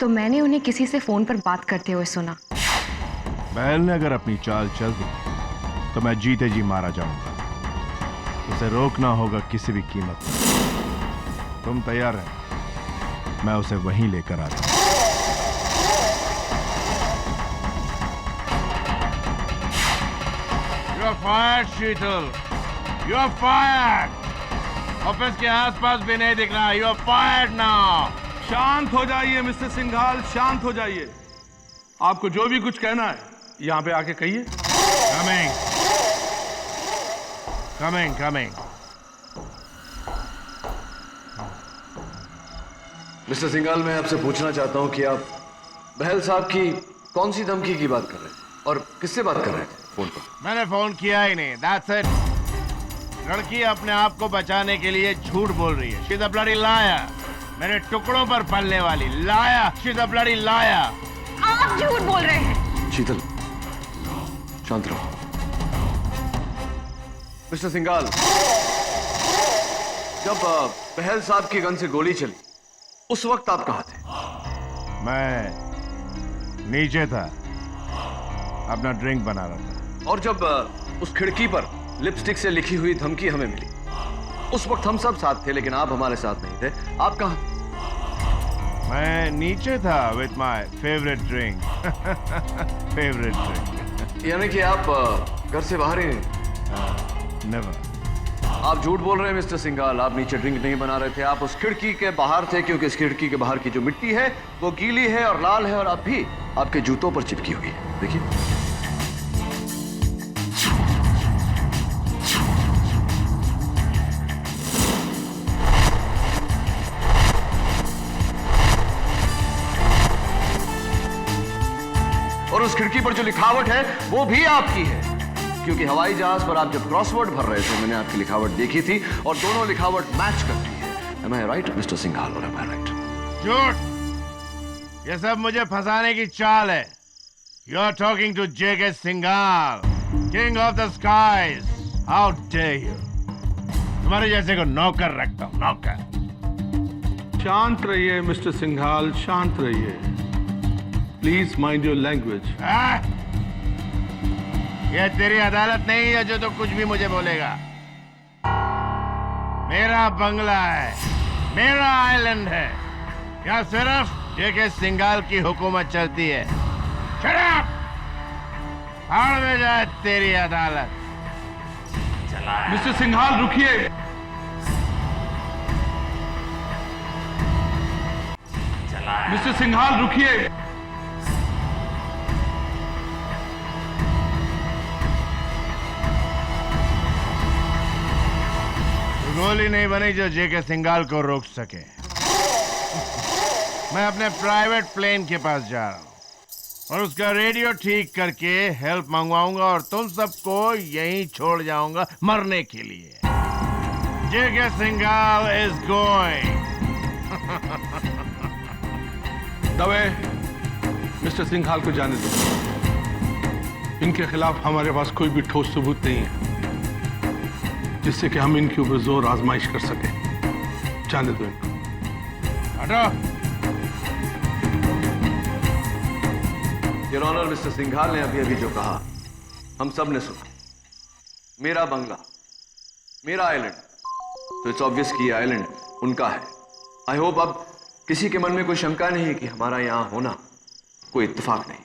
[SPEAKER 13] तो मैंने उन्हें किसी से फोन पर बात करते हुए सुना।
[SPEAKER 3] बहल ने अगर अपनी चाल चल दी तो मैं जीते जी मारा जाऊंगा। उसे रोकना होगा किसी भी कीमत पर। तुम तैयार है? मैं उसे वहीं लेकर आता हूं। You are fired, Sheetal. You are fired। Office के आसपास भी नहीं दिख रहा। You are fired now।
[SPEAKER 2] शांत हो जाइए मिस्टर सिंघाल, शांत हो जाइए। आपको जो भी कुछ कहना है यहाँ पे आके कहिए।
[SPEAKER 3] Coming। Coming, coming।
[SPEAKER 1] Mister Singhal, मैं आपसे पूछना चाहता हूं कि आप बहल साहब की कौन सी धमकी की बात कर रहे हैं और किससे बात कर रहे थे फोन पर?
[SPEAKER 3] मैंने फोन किया ही नहीं। That's it। लड़की अपने आप को बचाने के लिए झूठ बोल रही है। She's a bloody liar। मेरे टुकड़ों पर पलने वाली liar। She's a bloody liar।
[SPEAKER 8] आप झूठ बोल रहे हैं।
[SPEAKER 1] शीतल, शांत रहो। मिस्टर सिंघाल, जब बहल साहब की गन से गोली चली उस वक्त आप कहां थे?
[SPEAKER 3] मैं नीचे था, अपना ड्रिंक बना रहा था।
[SPEAKER 1] और जब उस खिड़की पर लिपस्टिक से लिखी हुई धमकी हमें मिली उस वक्त हम सब साथ थे, लेकिन आप हमारे साथ नहीं थे। आप कहां थे?
[SPEAKER 3] मैं नीचे था with my favourite drink. Favourite drink.
[SPEAKER 1] यानी कि आप घर से बाहर ही नहीं?
[SPEAKER 3] नेवर।
[SPEAKER 1] आप झूठ बोल रहे हैं मिस्टर सिंघाल, आप नीचे ड्रिंक नहीं बना रहे थे। आप उस खिड़की के बाहर थे, क्योंकि इस खिड़की के बाहर की जो मिट्टी है वो गीली है और लाल है और आप भी आपके जूतों पर चिपकी हुई है। देखिए। और उस खिड़की पर जो लिखावट है वो भी आपकी है, क्योंकि हवाई जहाज पर आप जब क्रॉसवर्ड भर रहे थे मैंने आपकी लिखावट देखी थी और दोनों लिखावट मैच करती है। Am I right, mister Singhal, और am I right?
[SPEAKER 3] झूठ। ये सब मुझे फंसाने की चाल है। You are talking to J.K. Singhal, King of the Skies. How dare you? तुम तुम्हारे जैसे को नौकर रखता हूँ, नौकर।
[SPEAKER 2] शांत रहिए मिस्टर सिंघाल, शांत रहिए। Please mind your language.
[SPEAKER 3] यह तेरी अदालत नहीं है जो तो कुछ भी मुझे बोलेगा। मेरा बंगला है, मेरा आइलैंड है, यहाँ सिर्फ जेके सिंघाल की हुकूमत चलती है। Shut up! भाड़ में जाए तेरी अदालत।
[SPEAKER 2] मिस्टर सिंघाल रुकिए। मिस्टर सिंघाल रुकिए।
[SPEAKER 3] गोली नहीं बनी जो जेके सिंघाल को रोक सके। मैं अपने प्राइवेट प्लेन के पास जा रहा हूँ और उसका रेडियो ठीक करके हेल्प मंगवाऊंगा और तुम सबको यहीं छोड़ जाऊंगा मरने के लिए। JK Singhal is going.
[SPEAKER 2] Dave, mister Singhal को जाने दो। इनके खिलाफ हमारे पास कोई भी ठोस सबूत नहीं है जिससे कि हम इनके ऊपर जोर आजमाइश कर सके। जाने दो इनको।
[SPEAKER 3] हटो।
[SPEAKER 1] योर ऑनर, मिस्टर सिंघाल ने अभी अभी जो कहा हम सब ने सुना। मेरा बंगला, मेरा आइलैंड, तो इट्स ऑब्वियस कि ये आइलैंड उनका है। आई होप अब किसी के मन में कोई शंका नहीं है कि हमारा यहां होना कोई इत्तेफाक नहीं।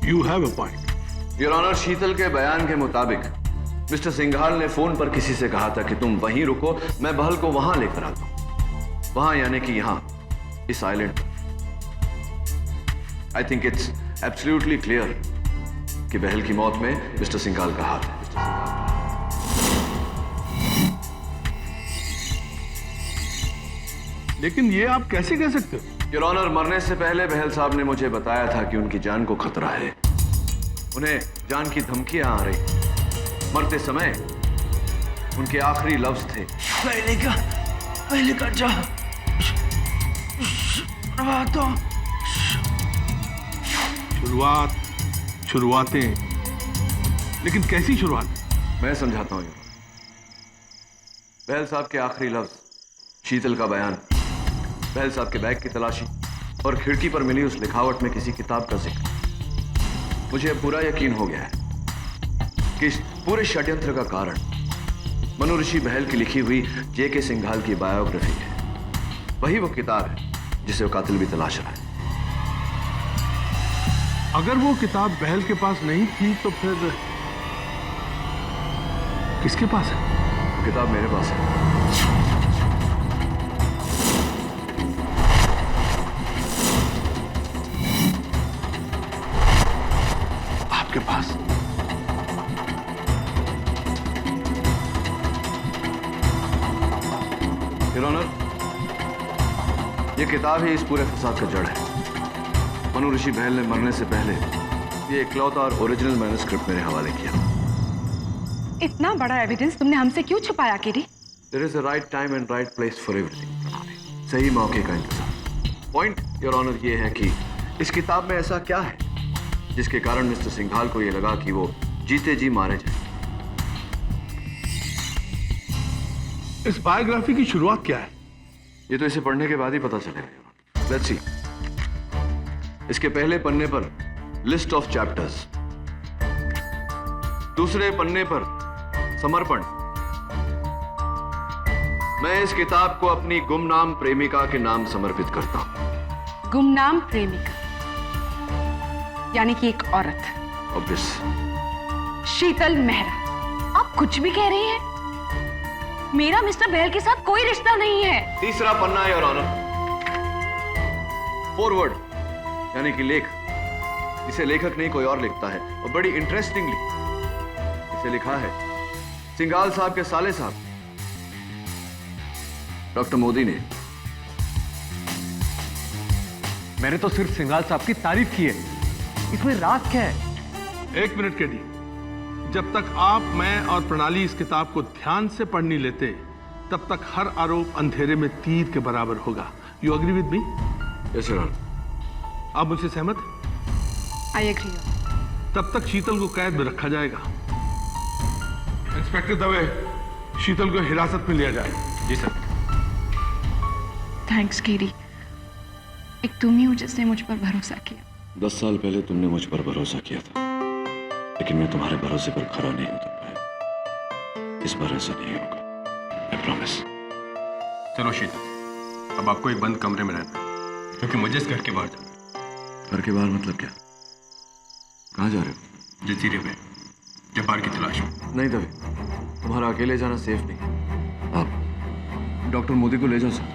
[SPEAKER 2] You have a point.
[SPEAKER 1] Your honour, Sheetal के बयान के मुताबिक मिस्टर सिंघाल ने फोन पर किसी से कहा था कि तुम वहीं रुको, मैं बहल को वहां लेकर आता हूं। वहां यानी कि यहां, इस आइलैंड पर। I think it's absolutely clear कि बहल की मौत में मिस्टर सिंघाल का हाथ है।
[SPEAKER 2] लेकिन ये आप कैसे कह सकते हो?
[SPEAKER 1] योर ऑनर, मरने से पहले बहल साहब ने मुझे बताया था कि उनकी जान को खतरा है। उन्हें जान की धमकियां आ रही। मरते समय उनके आखिरी लफ्ज थे,
[SPEAKER 5] पहले का जा
[SPEAKER 2] शुरुआतें, लेकिन कैसी शुरुआत?
[SPEAKER 1] मैं समझाता हूं। बहल साहब के आखिरी लफ्ज, शीतल का बयान, बहल साहब के बैग की तलाशी और खिड़की पर मिली उस लिखावट में किसी किताब का जिक्र। मुझे पूरा यकीन हो गया है कि इस पूरे षड्यंत्र का कारण मनु ऋषि बहल की लिखी हुई जेके सिंघाल की बायोग्राफी है। वही वो किताब है जिसे वो कातिल भी तलाश रहा है।
[SPEAKER 2] अगर वो किताब बहल के पास नहीं थी तो फिर किसके पास है?
[SPEAKER 1] किताब मेरे पास है।
[SPEAKER 2] आपके पास?
[SPEAKER 1] योर ऑनर, ये किताब ही इस पूरे फसाद का जड़ है। मनु ऋषि बहल ने मरने से पहले ये इकलौता और ओरिजिनल मैन्युस्क्रिप्ट मेरे हवाले किया।
[SPEAKER 8] इतना बड़ा एविडेंस तुमने हमसे क्यों छुपाया, किरी?
[SPEAKER 1] There is a right time and right place for everything. सही मौके का इंतजार। पॉइंट योर ऑनर ये है कि इस किताब में ऐसा क्या है जिसके कारण मिस्टर सिंघाल को ये लगा कि वो जीते जी मारे जाए।
[SPEAKER 2] इस बायोग्राफी की शुरुआत क्या है?
[SPEAKER 1] ये तो इसे पढ़ने के बाद ही पता चलेगा। Let's see. इसके पहले पन्ने पर लिस्ट ऑफ चैप्टर्स, दूसरे पन्ने पर समर्पण। मैं इस किताब को अपनी गुमनाम प्रेमिका के नाम समर्पित करता हूं।
[SPEAKER 8] गुमनाम प्रेमिका यानी कि एक औरत।
[SPEAKER 1] ऑब्वियस।
[SPEAKER 8] शीतल मेहरा।
[SPEAKER 13] आप कुछ भी कह रही हैं? मेरा मिस्टर बहल के साथ कोई रिश्ता नहीं है।
[SPEAKER 1] तीसरा पन्ना योर ऑनर, फॉरवर्ड यानी कि लेख। इसे लेखक नहीं कोई और लिखता है और बड़ी इंटरेस्टिंगली इसे लिखा है सिंघाल साहब के साले साहब डॉक्टर मोदी ने।
[SPEAKER 14] मैंने तो सिर्फ सिंघाल साहब की तारीफ की है, इसमें राज क्या है?
[SPEAKER 2] एक मिनट केडी, जब तक आप, मैं और प्रणाली इस किताब को ध्यान से पढ़ नहीं लेते तब तक हर आरोप अंधेरे में तीर के बराबर होगा। You agree with me?
[SPEAKER 1] Yes your honour.
[SPEAKER 2] आप मुझसे सहमत?
[SPEAKER 8] I agree.
[SPEAKER 2] तब तक शीतल को कैद में रखा जाएगा। इंस्पेक्टर दवे, शीतल को हिरासत में लिया जाए।
[SPEAKER 11] जी सर।
[SPEAKER 13] थैंक्स केरी, एक तुम ही हो जिसने मुझ पर भरोसा किया।
[SPEAKER 1] 10 साल पहले तुमने मुझ पर भरोसा किया था, लेकिन मैं तुम्हारे भरोसे पर खरा नहीं उतर पाया। इस बार ऐसा नहीं होगा, आई प्रॉमिस।
[SPEAKER 11] चलो शीतल, अब आपको एक बंद कमरे में रहना है, क्योंकि मुझे इस घर के बाहर जाना।
[SPEAKER 1] घर के बाहर मतलब क्या? कहाँ जा रहे हो?
[SPEAKER 11] जजीरे पे जब्बार की तलाश में।
[SPEAKER 1] नहीं दवे, तुम्हारा अकेले जाना सेफ नहीं। आप डॉक्टर मोदी को ले जा सकते।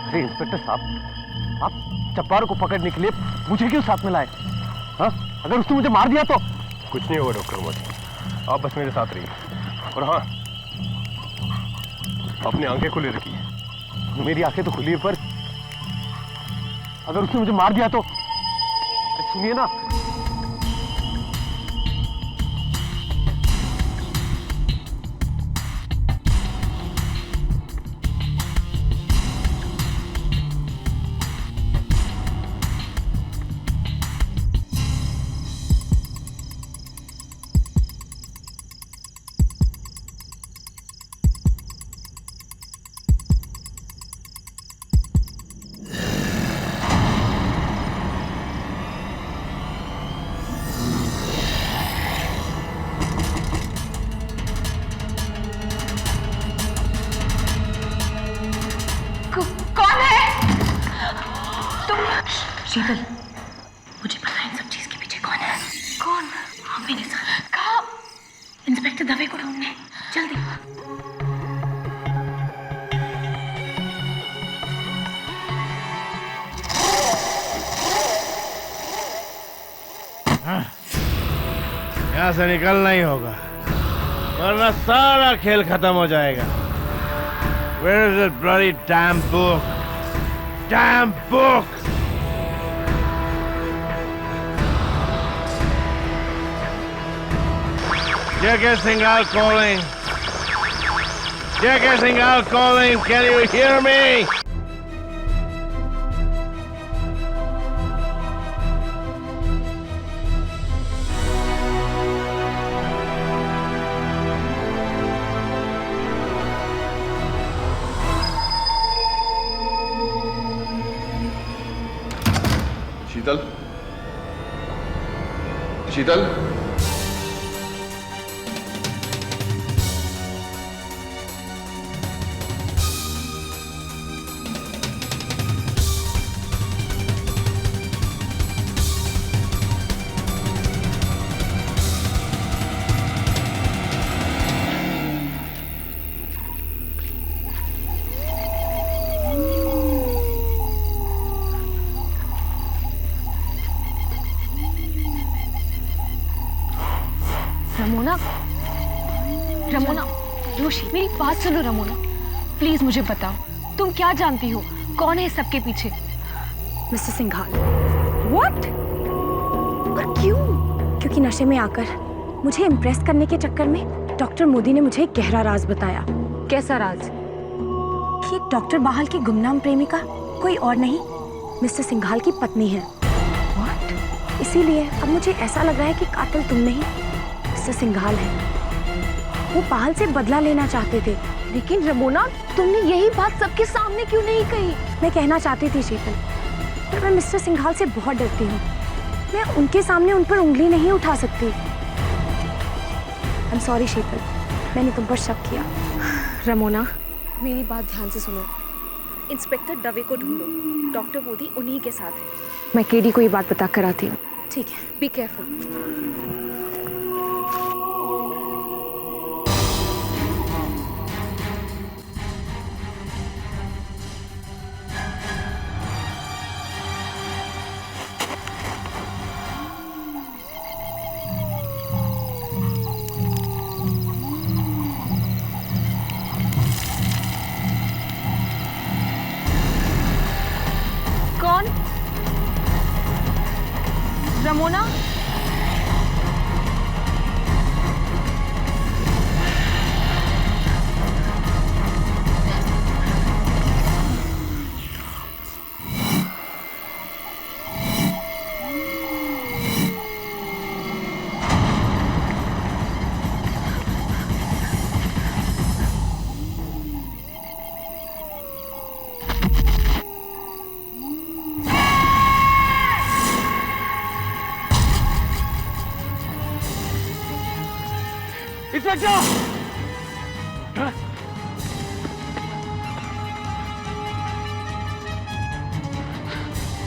[SPEAKER 14] अरे इंस्पेक्टर साहब, आप जब्बार को पकड़ने के लिए मुझे क्यों साथ में लाए? हाँ, अगर उसने मुझे मार दिया तो?
[SPEAKER 11] कुछ नहीं होगा डॉक्टर मोदी, आप बस मेरे साथ रहिए। और हाँ, अपनी आंखें खुली रखिए।
[SPEAKER 14] मेरी आंखें तो खुली है, पर अगर उसने मुझे मार दिया तो? सुनिए ना,
[SPEAKER 13] शीतल, मुझे पता है इन सब चीज के पीछे कौन है।
[SPEAKER 4] कौन?
[SPEAKER 13] हाँ, मेरे साथ।
[SPEAKER 4] कहाँ?
[SPEAKER 13] इंस्पेक्टर दवे को ढूंढने, जल्दी।
[SPEAKER 3] यहाँ से निकलना ही होगा, वरना सारा खेल खत्म हो जाएगा। Where is that bloody damn book? Damn book! J.K. Singhal calling. J.K. Singhal calling. Can you hear me?
[SPEAKER 1] Sheetal, Sheetal,
[SPEAKER 13] Ramona, Ramona, Joshi, मेरी बात सुनो रमोना, प्लीज मुझे बताओ, तुम क्या जानती हो, कौन है इस सबके पीछे?
[SPEAKER 15] मिस्टर सिंघाल। व्हाट? और क्यों? क्योंकि नशे में आकर मुझे इम्प्रेस करने के चक्कर में डॉक्टर मोदी ने मुझे एक गहरा राज बताया।
[SPEAKER 13] कैसा राज?
[SPEAKER 15] कि डॉक्टर बाहल की गुमनाम प्रेमिका कोई और नहीं, मिस्टर सिंघाल की पत्नी है। व्हाट? इसीलिए अब मुझे ऐसा लग रहा है कि कातिल तुम नहीं, मिस्टर सिंघाल है। वो बाहल से बदला लेना चाहते थे।
[SPEAKER 13] लेकिन रमोना, तुमने यही बात सबके सामने क्यों नहीं कही?
[SPEAKER 15] मैं कहना चाहती थी शीतल, पर मैं मिस्टर सिंघाल से बहुत डरती हूँ। मैं उनके सामने उन पर उंगली नहीं उठा सकती। आई एम सॉरी शीतल, मैंने तुम पर शक किया। रमोना, मेरी बात ध्यान से सुनो। इंस्पेक्टर दवे को ढूंढो, डॉक्टर मोदी उन्हीं के साथ है। मैं केडी को ये बात बता कर आती हूँ। ठीक है, बी केयरफुल।
[SPEAKER 13] कौन? रमोना?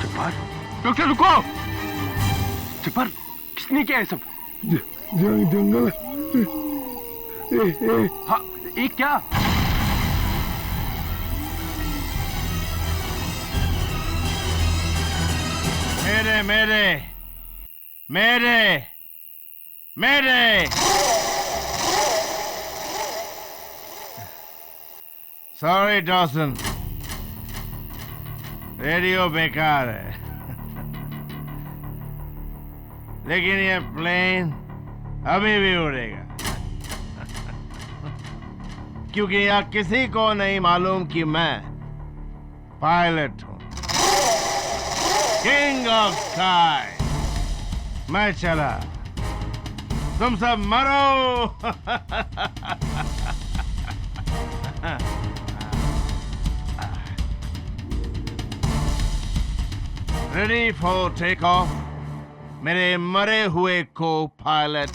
[SPEAKER 11] जब्बार, डॉक्टर रुको। जब्बार, किसने किया है सब?
[SPEAKER 5] जंगल।
[SPEAKER 11] हाँ, ये क्या?
[SPEAKER 3] मेरे मेरे मेरे मेरे सॉरी डॉसन, रेडियो बेकार है, लेकिन ये प्लेन अभी भी उड़ेगा, क्योंकि यहाँ किसी को नहीं मालूम कि मैं पायलट हूँ, किंग ऑफ स्काई। मैं चला, तुम सब मरो। रेडी फॉर टेक ऑफ, मेरे मरे हुए को पायलट।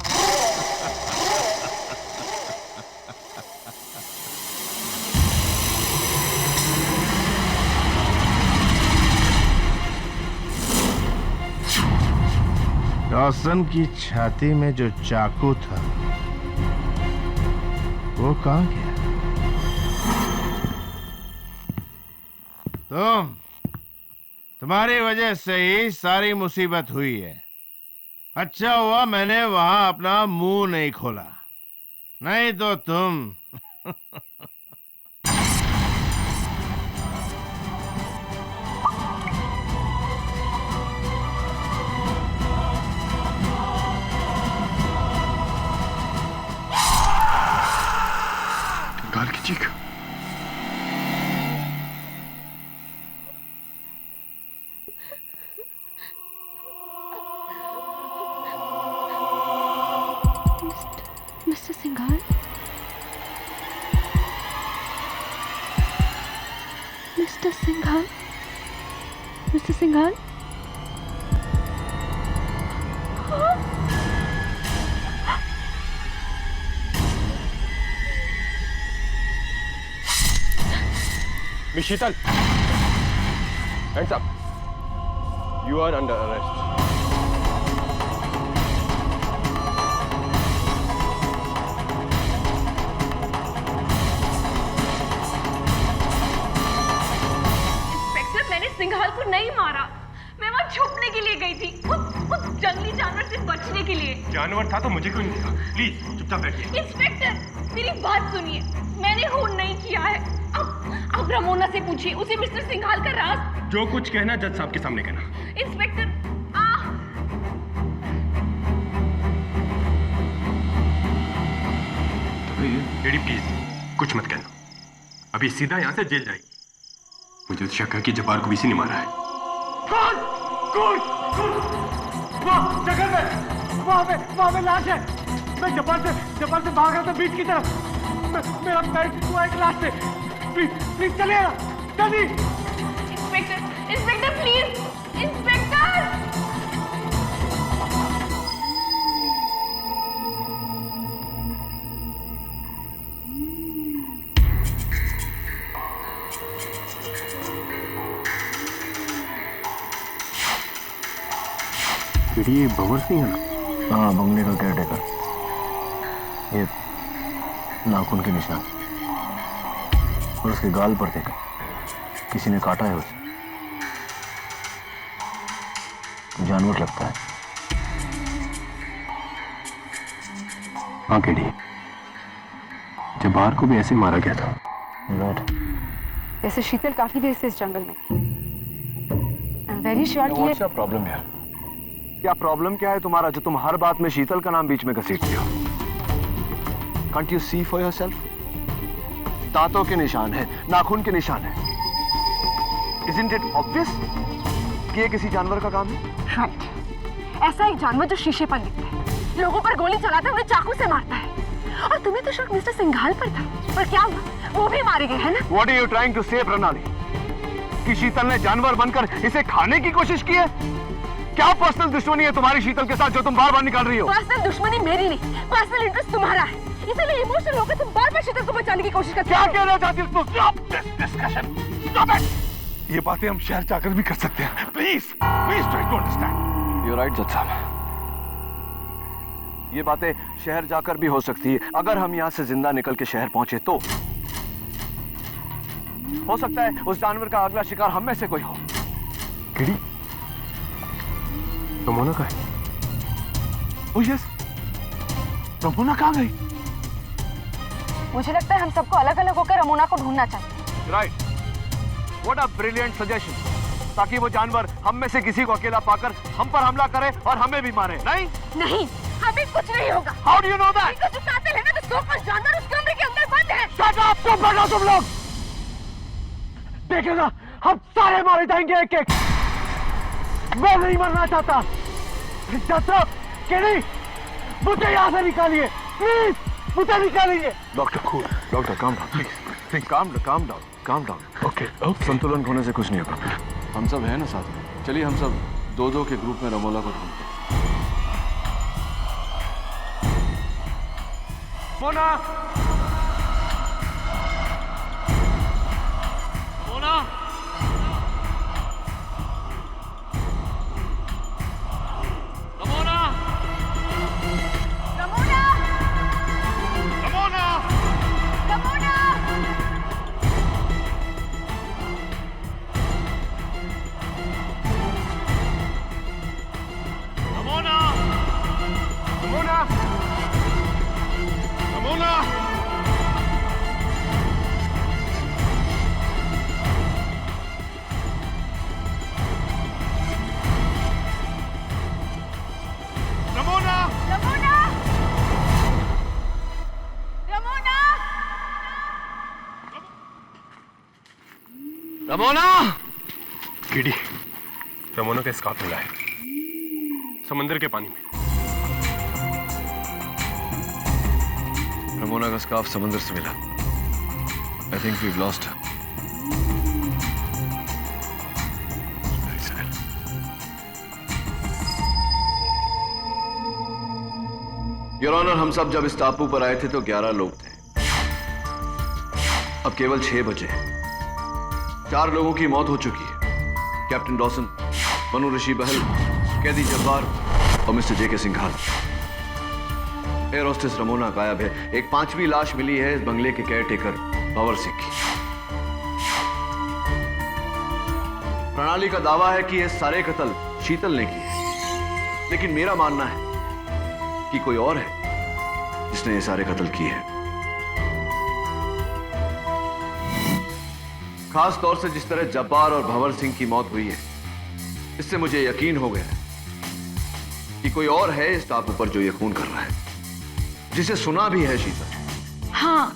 [SPEAKER 3] डॉसन की छाती में जो चाकू था वो कहाँ गया? तुम्हारी वजह से ही सारी मुसीबत हुई है। अच्छा हुआ मैंने वहां अपना मुंह नहीं खोला, नहीं तो तुम
[SPEAKER 5] गाल की चीख।
[SPEAKER 13] Mister Singhal, mister Singhal, mister Singhal.
[SPEAKER 11] Miss Sheetal, hands up. You are under arrest.
[SPEAKER 4] Inspector, मैंने सिंघाल को नहीं मारा। मैं वहाँ छुपने के लिए गई थी, उस जंगली जानवर से बचने के लिए।
[SPEAKER 11] जानवर था तो मुझे क्यों नहीं कहा? प्लीज चुपचाप बैठिए।
[SPEAKER 4] इंस्पेक्टर, मेरी बात सुनिए, मैंने खून नहीं किया है। अब रमोना से पूछिए, उसे मिस्टर सिंघाल का राज।
[SPEAKER 11] जो कुछ कहना जज साहब के सामने कहना।
[SPEAKER 4] इंस्पेक्टर,
[SPEAKER 11] लेडी प्लीज कुछ मत कहना, अभी सीधा यहाँ से जेल जाएगी। मुझे तो शक है कि जब्बार को भी इसी ने मारा है।
[SPEAKER 14] कौन? जंगल में, वहाँ पे लाश है। मैं जब्बार से भाग रहा था बीच की तरफ। मेरा पैर हुआ एक लाश से। प्लीज चलिए जल्दी।
[SPEAKER 4] Inspector please, inspector.
[SPEAKER 11] ये भंवर सिंह है ना?
[SPEAKER 1] हाँ, बंगले का केयरटेकर। ये नाखून के निशान और उसके गाल पर देखा, किसी ने काटा है उसे। जानवर लगता है।
[SPEAKER 11] हाँ केडी, जब्बार को भी ऐसे मारा गया था।
[SPEAKER 8] वैसे शीतल काफी देर से इस जंगल में थी। वेरी श्योर कि ये
[SPEAKER 1] प्रॉब्लम है। क्या प्रॉब्लम क्या है तुम्हारा जो तुम हर बात में शीतल का नाम बीच में घसीटते हो? Can't you see for yourself? दांतों के निशान है, नाखून के निशान है। Isn't it obvious कि ये किसी जानवर का काम है?
[SPEAKER 8] Right. ऐसा एक जानवर जो शीशे पर दिखता है, लोगों पर गोली चलाता है, उन्हें चाकू से मारता है। और तुम्हें तो शक मिस्टर सिंघाल पर था, पर क्या हुआ? वो भी मारे गए, है ना?
[SPEAKER 1] What are you trying to say, प्रणाली? कि शीतल ने जानवर बनकर इसे खाने की कोशिश की है? क्या पर्सनल दुश्मनी है तुम्हारी शीतल के साथ जो तुम बार बार निकाल रही हो?
[SPEAKER 8] पर्सनल दुश्मनी मेरी नहीं, पर्सनल इंटरेस्ट तुम्हारा है, इसीलिए इमोशनल होकर तुम बार बार शीतल को बचाने की कोशिश करते हो।
[SPEAKER 1] क्या कहना चाहती हो?
[SPEAKER 2] Stop this discussion. Stop it. ये बातें हम शहर जाकर भी कर सकते हैं। Please try to understand.
[SPEAKER 1] You're right, जज साहब। ये बातें शहर जाकर भी हो सकती है। अगर हम यहाँ से जिंदा निकल के शहर पहुंचे तो हो सकता है उस जानवर का अगला शिकार हम में से कोई हो।
[SPEAKER 11] कीड़ी? रमोना कहाँ है?
[SPEAKER 1] Oh yes, रमोना कहाँ गई?
[SPEAKER 8] मुझे लगता है हम सबको अलग अलग होकर रमोना को ढूंढना चाहिए।
[SPEAKER 1] Right. What a brilliant suggestion. ताकि वो जानवर हम में से किसी को अकेला पाकर हम पर हमला करे और हमें भी मारे। नहीं?
[SPEAKER 8] नहीं, हमें कुछ नहीं होगा।
[SPEAKER 1] How do you know that?
[SPEAKER 8] जो कातिल है ना, तो 100 जानवर उस कमरे के अंदर बंद है।
[SPEAKER 1] Shut up! चुप बैठो तुम लोग। देखेगा, हम सारे मारे जाएंगे एक एक। मैं नहीं मरना चाहता। केडी, मुझे यहाँ से निकालिए, प्लीज, मुझे निकालिए। Doctor, calm down, please. Calm down.
[SPEAKER 2] Okay.
[SPEAKER 1] संतुलन खोने से कुछ नहीं होगा। हम सब हैं ना साथ में। चलिए हम सब दो के ग्रुप में रमोला को ढूंढते हैं।
[SPEAKER 14] मोना!
[SPEAKER 1] रमोना!
[SPEAKER 11] कीड़ी, रमोना का स्कार्फ मिला है समंदर के पानी में।
[SPEAKER 1] रमोना का स्कार्फ समंदर से मिला। I think we've lost her. Very sad. Your Honor, हम सब जब इस टापू पर आए थे तो 11 लोग थे। अब केवल 6 बचे। 4 लोगों की मौत हो चुकी है। कैप्टन डॉसन, मनु ऋषि बहल, कैदी जब्बार और मिस्टर जेके सिंघाल। एयर होस्टेस रमोना गायब है। एक 5वीं लाश मिली है इस बंगले के केयरटेकर भंवर सिंह की। प्रणाली का दावा है कि ये सारे कत्ल शीतल ने किए, लेकिन मेरा मानना है कि कोई और है जिसने ये सारे कत्ल किए हैं। खास तौर से जिस तरह जब्बार और भंवर सिंह की मौत हुई है, इससे मुझे यकीन हो गया कि कोई और है इस टापू पर जो ये खून कर रहा है, जिसे सुना भी है शीतल।
[SPEAKER 8] हाँ,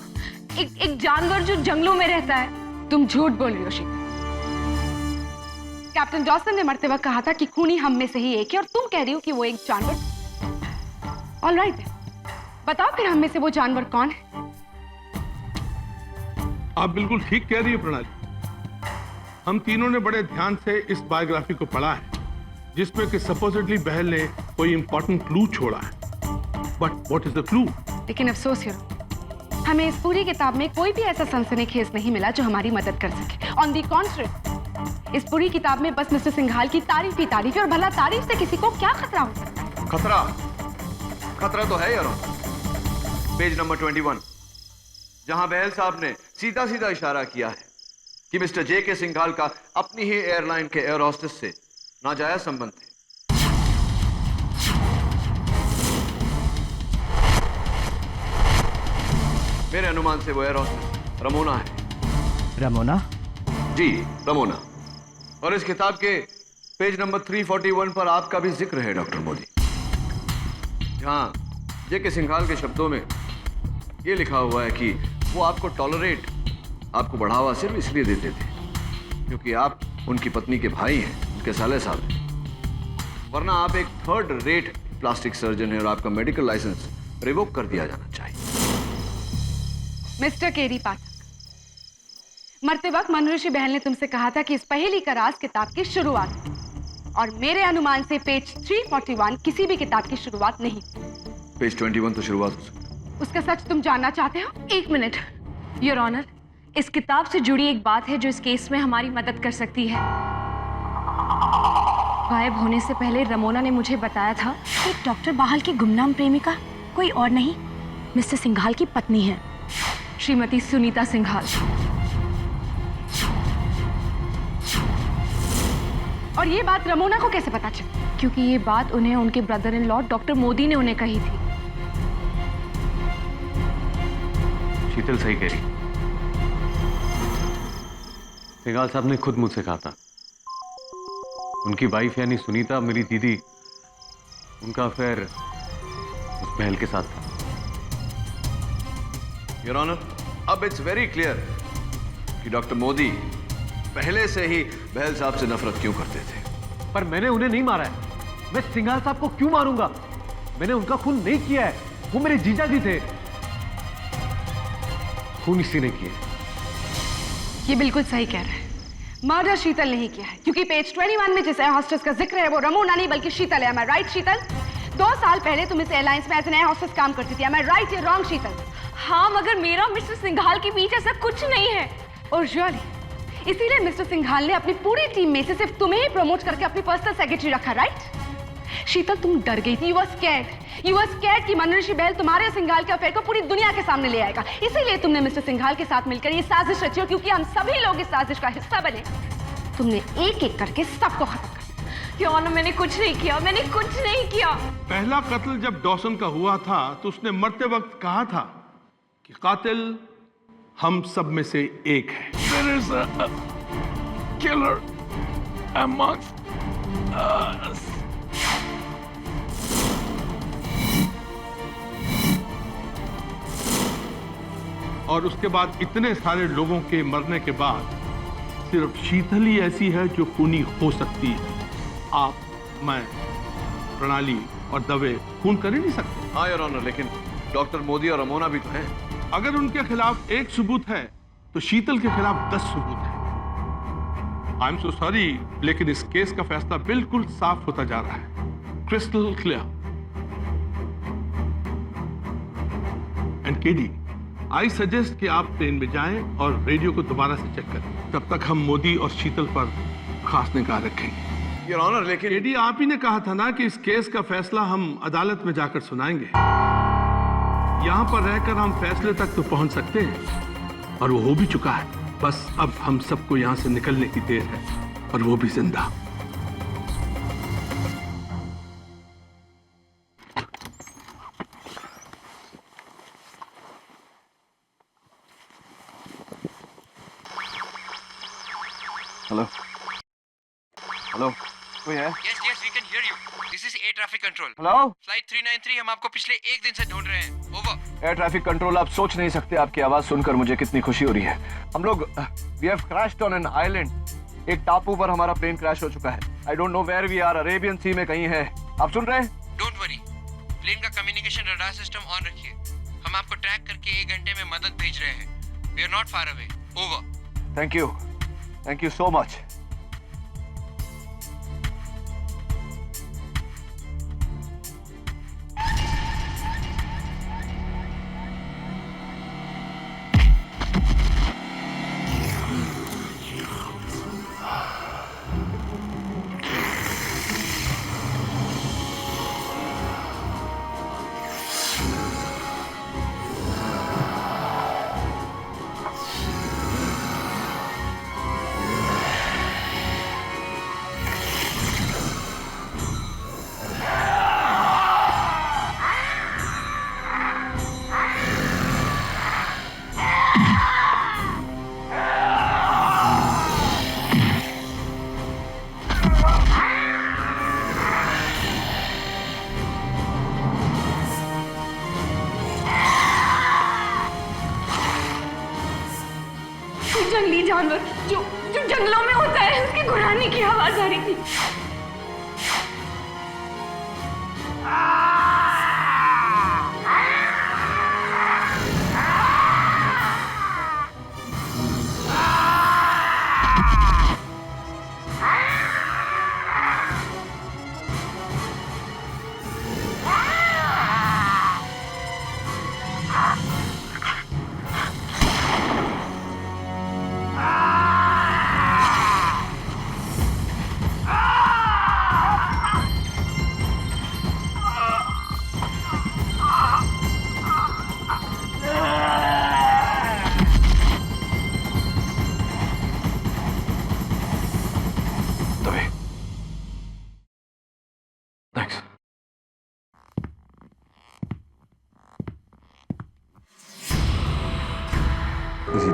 [SPEAKER 8] एक जानवर जो जंगलों में रहता है। तुम झूठ बोल रही हो शीतल। कैप्टन डॉसन ने मरते वक्त कहा था कि खूनी हम में से ही एक है, और तुम कह रही हो कि वो एक जानवर। ऑल राइट, बताओ फिर हम में से वो जानवर कौन है?
[SPEAKER 2] आप बिल्कुल ठीक कह रही है प्रणाली। हम तीनों ने बड़े ध्यान से इस बायोग्राफी को पढ़ा है, जिसमें कि सपोजिटली बहल ने कोई इंपॉर्टेंट क्लू छोड़ा है। But what is the clue?
[SPEAKER 8] लेकिन अफसोस हीरो, हमें इस पूरी किताब में कोई भी ऐसा सनसनीखेज नहीं मिला जो हमारी मदद कर सके। ऑन दी कॉन्ट्रेरी, इस पूरी किताब में बस मिस्टर सिंघाल की तारीफ ही तारीफ है, और भला तारीफ से किसी को क्या खतरा हो सकता है?
[SPEAKER 1] खतरा तो है यार। पेज नंबर 21, जहां बहल साहब ने सीधा सीधा इशारा किया है कि मिस्टर जेके सिंघाल का अपनी ही एयरलाइन के एयर होस्टेस से नाजायज संबंध थे। मेरे अनुमान से वो एयर होस्टेस रमोना है।
[SPEAKER 5] रमोना?
[SPEAKER 1] जी, रमोना। और इस किताब के पेज नंबर 341 पर आपका भी जिक्र है डॉक्टर मोदी, जहां जेके सिंघाल के शब्दों में ये लिखा हुआ है कि वो आपको टॉलरेट, आपको बढ़ावा सिर्फ इसलिए देते थे क्योंकि आप उनकी पत्नी के भाई हैं, उनके साले साहब हैं। वरना आप एक 3rd रेट प्लास्टिक सर्जन हैं और आपका मेडिकल लाइसेंस रिवोक कर दिया जाना चाहिए।
[SPEAKER 8] मिस्टर केरी पाठक, मरते वक्त मनऋषि बहन ने तुमसे कहा था कि इस पहेली का राज किताब की शुरुआत है। और मेरे अनुमान से पेज 341 किसी भी किताब की शुरुआत नहीं।
[SPEAKER 1] पेज 21 तो शुरुआत हो सकती।
[SPEAKER 8] उसका सच तुम जानना चाहते हो?
[SPEAKER 13] एक मिनट योर ऑनर, इस किताब से जुड़ी एक बात है जो इस केस में हमारी मदद कर सकती है। गायब होने से पहले रमोना ने मुझे बताया था
[SPEAKER 15] कि डॉक्टर बाहल की गुमनाम प्रेमिका कोई और नहीं मिस्टर सिंघाल की पत्नी है,
[SPEAKER 13] श्रीमती सुनीता सिंघाल।
[SPEAKER 8] और ये बात रमोना को कैसे पता चली?
[SPEAKER 13] क्योंकि ये बात उन्हें उनके brother in law doctor Modi ने उन्हें कही थी।
[SPEAKER 11] शीतल सही कह रही। सिंघाल साहब ने खुद मुझसे कहा था उनकी वाइफ यानी सुनीता, मेरी दीदी, उनका अफेयर उस महल के साथ था।
[SPEAKER 1] योर ऑनर, अब इट्स वेरी क्लियर कि डॉक्टर मोदी पहले से ही बहल साहब से नफरत क्यों करते थे।
[SPEAKER 14] पर मैंने उन्हें नहीं मारा है। मैं सिंघाल साहब को क्यों मारूंगा? मैंने उनका खून नहीं किया है, वो मेरे जीजा जी थे।
[SPEAKER 11] खून इसी ने किया।
[SPEAKER 8] ये बिल्कुल सही कह रहा है। मर्डर शीतल नहीं किया है, क्योंकि पेज 21 में जिस एयर हॉस्टेस का जिक्र है वो रमोना नहीं बल्कि शीतल है। Am I right, शीतल? 2 साल पहले तुम इस एयरलाइंस में एज एन एयर हॉस्टेस काम करती थी। Am I right या रॉन्ग, शीतल?
[SPEAKER 10] हाँ, मगर मेरा मिस्टर सिंघाल के बीच ऐसा कुछ नहीं है।
[SPEAKER 8] और रियली इसीलिए मिस्टर सिंघाल ने अपनी पूरी टीम में से सिर्फ तुम्हें ही प्रमोट करके अपनी पर्सनल सेक्रेटरी रखा, राइट? शीतल, तुम डर गई थी। यू वर स्कैर्ड कि मनऋषि बहल तुम्हारे और सिंघाल के अफेयर को पूरी दुनिया के सामने ले आएगा। इसीलिए तुमने मिस्टर सिंघाल के साथ मिलकर ये साजिश रची, और क्योंकि हम सभी लोग इस साजिश का हिस्सा बने, तुमने एक एक करके सबको खत्म कर
[SPEAKER 10] दिया। मैंने कुछ नहीं किया, मैंने कुछ नहीं किया।
[SPEAKER 2] पहला कत्ल जब डॉसन का हुआ था तो उसने मरते वक्त कहा था कि कातिल हम सब में से एक है।
[SPEAKER 6] There is a killer amongst us.
[SPEAKER 2] और उसके बाद इतने सारे लोगों के मरने के बाद सिर्फ शीतल ही ऐसी है जो खूनी हो सकती है। आप, मैं, प्रणाली और दवे खून कर ही नहीं सकते।
[SPEAKER 1] हाँ योर ऑनर, लेकिन डॉक्टर मोदी और रमोना भी तो हैं।
[SPEAKER 2] अगर उनके खिलाफ एक सबूत है तो शीतल के खिलाफ 10 सबूत है। आई एम सो सॉरी, लेकिन इस केस का फैसला बिल्कुल साफ होता जा रहा है, crystal clear. And KD, I suggest कि आप ट्रेन में जाएं और रेडियो को दोबारा से चेक करें। तब तक हम मोदी और शीतल पर खास निगाह रखेंगे।
[SPEAKER 1] योर ऑनर, लेकिन
[SPEAKER 2] केडी, आप ही ने कहा था ना कि इस केस का फैसला हम अदालत में जाकर सुनाएंगे। यहां पर रहकर हम फैसले तक तो पहुंच सकते हैं, और वो हो भी चुका है। बस अब हम सबको यहां से निकलने की देर है, और वो भी जिंदा।
[SPEAKER 1] हेलो हेलो, कोई है?
[SPEAKER 6] Yes, we can hear you. This is Air Traffic Control.
[SPEAKER 1] Hello,
[SPEAKER 6] Flight 393 हम आपको पिछले 1 दिन से ढूंढ रहे हैं. Over.
[SPEAKER 1] एयर ट्रैफिक कंट्रोल, आप सोच नहीं सकते आपकी आवाज सुनकर मुझे कितनी खुशी हो रही है। हम लोग we have crashed on an island. एक टापू पर हमारा प्लेन क्रैश हो चुका है। I don't know where we are, Arabian sea में कहीं है। आप सुन रहे हैं?
[SPEAKER 6] Don't worry. प्लेन का कम्युनिकेशन रडार सिस्टम ऑन रखिए. हम आपको ट्रैक करके 1 घंटे में मदद भेज रहे हैं. We are not far away. Over.
[SPEAKER 1] Thank you so much.
[SPEAKER 10] जंगली जानवर जो जंगलों में होता है, उसकी गुर्राने की आवाज आ रही थी।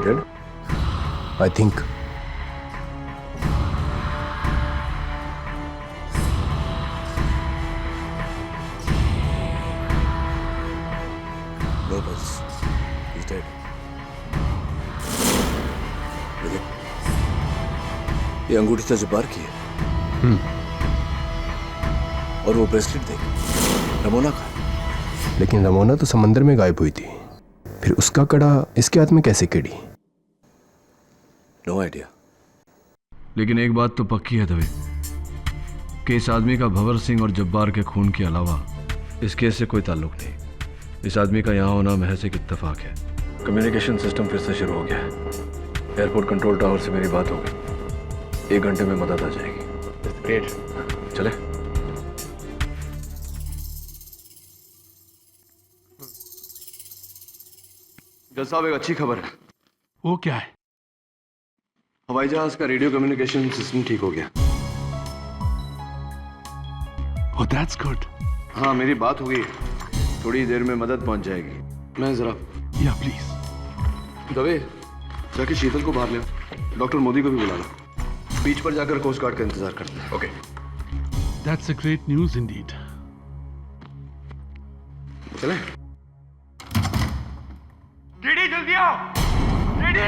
[SPEAKER 5] dead? I think. No pulse. He's dead. ये अंगूठी तो जब्बार की है। और वो ब्रेसलेट देख, रमोना का। लेकिन रमोना तो समंदर में गायब हुई थी, फिर उसका कड़ा इसके हाथ में कैसे किड़ी? No idea.
[SPEAKER 1] लेकिन एक बात तो पक्की है दवे कि इस आदमी का भंवर सिंह और जब्बार के खून के अलावा इस केस से कोई ताल्लुक नहीं। इस आदमी का यहाँ होना महज एक इत्तेफाक है। कम्युनिकेशन सिस्टम फिर से शुरू हो गया है। एयरपोर्ट कंट्रोल टावर से मेरी बात हो गई, 1 घंटे में मदद आ जाएगी। ग्रेट, चले। जज साहब, एक अच्छी खबर है।
[SPEAKER 2] वो क्या है?
[SPEAKER 1] हवाई जहाज का रेडियो कम्युनिकेशन सिस्टम ठीक हो गया।
[SPEAKER 2] Oh, that's good.
[SPEAKER 1] हाँ, मेरी बात हो गई, थोड़ी देर में मदद पहुंच जाएगी। मैं जरा
[SPEAKER 2] या प्लीज।
[SPEAKER 1] दवे जाके शीतल को बाहर ले, डॉक्टर मोदी को भी बुला लो। बीच पर जाकर कोस्ट गार्ड का इंतजार करते हैं। Okay.
[SPEAKER 2] That's a great news indeed.
[SPEAKER 1] चले।
[SPEAKER 14] डीडी जल्दी आओ। डीडी।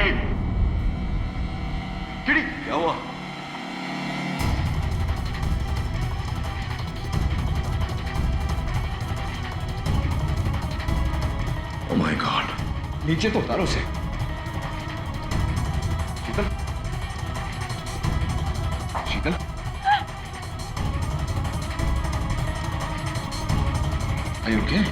[SPEAKER 14] डीडी।
[SPEAKER 1] क्या हुआ? Oh my God! नीचे तो उतारो उसे। शीतल, शीतल, Are you okay?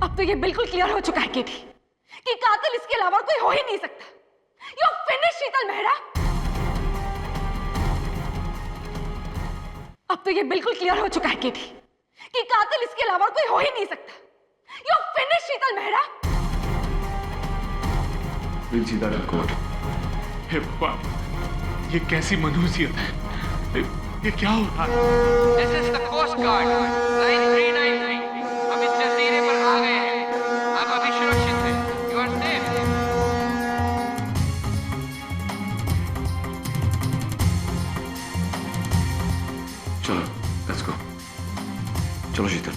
[SPEAKER 8] अब तो ये बिल्कुल क्लियर हो चुका है केटी कि कातिल इसके अलावा कोई हो ही नहीं सकता। यू फिनिश शीतल मेहरा। अब तो ये बिल्कुल क्लियर हो चुका है केटी कि कातिल इसके अलावा कोई हो ही नहीं सकता। You finish Sheetal Mehra.
[SPEAKER 1] We'll see that in court.
[SPEAKER 2] हे भगवान, ये कैसी मनुष्यत है? ये क्या हो रहा है?
[SPEAKER 6] This is the Coast Guard, 9393. हम इस जजीरे पर आ गए हैं। आप अभी सुरक्षित हैं। You are safe.
[SPEAKER 1] चलो, let's go. चलो शीतल।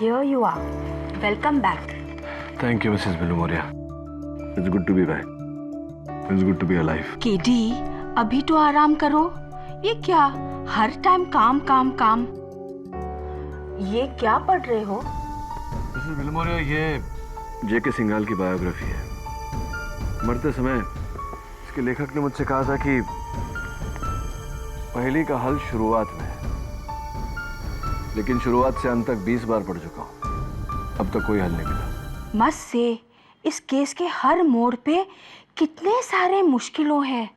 [SPEAKER 15] Here you are. Welcome back.
[SPEAKER 1] Thank you, Mrs. Bilumoria. It's good to be back. It's good to be alive.
[SPEAKER 15] KD, अभी तो आराम करो। ये क्या हर टाइम काम काम काम? ये क्या पढ़ रहे हो?
[SPEAKER 1] मिसेस बिलमोरिया, ये जेके सिंघाल की बायोग्राफी है। मरते समय इसके लेखक ने मुझसे कहा था कि पहेली का हल शुरुआत में है, लेकिन शुरुआत से अंत तक 20 बार पढ़ चुका हूँ, अब तक कोई हल नहीं मिला।
[SPEAKER 15] मत से इस केस के हर मोड़ पे कितने सारे मुश्किलों हैं।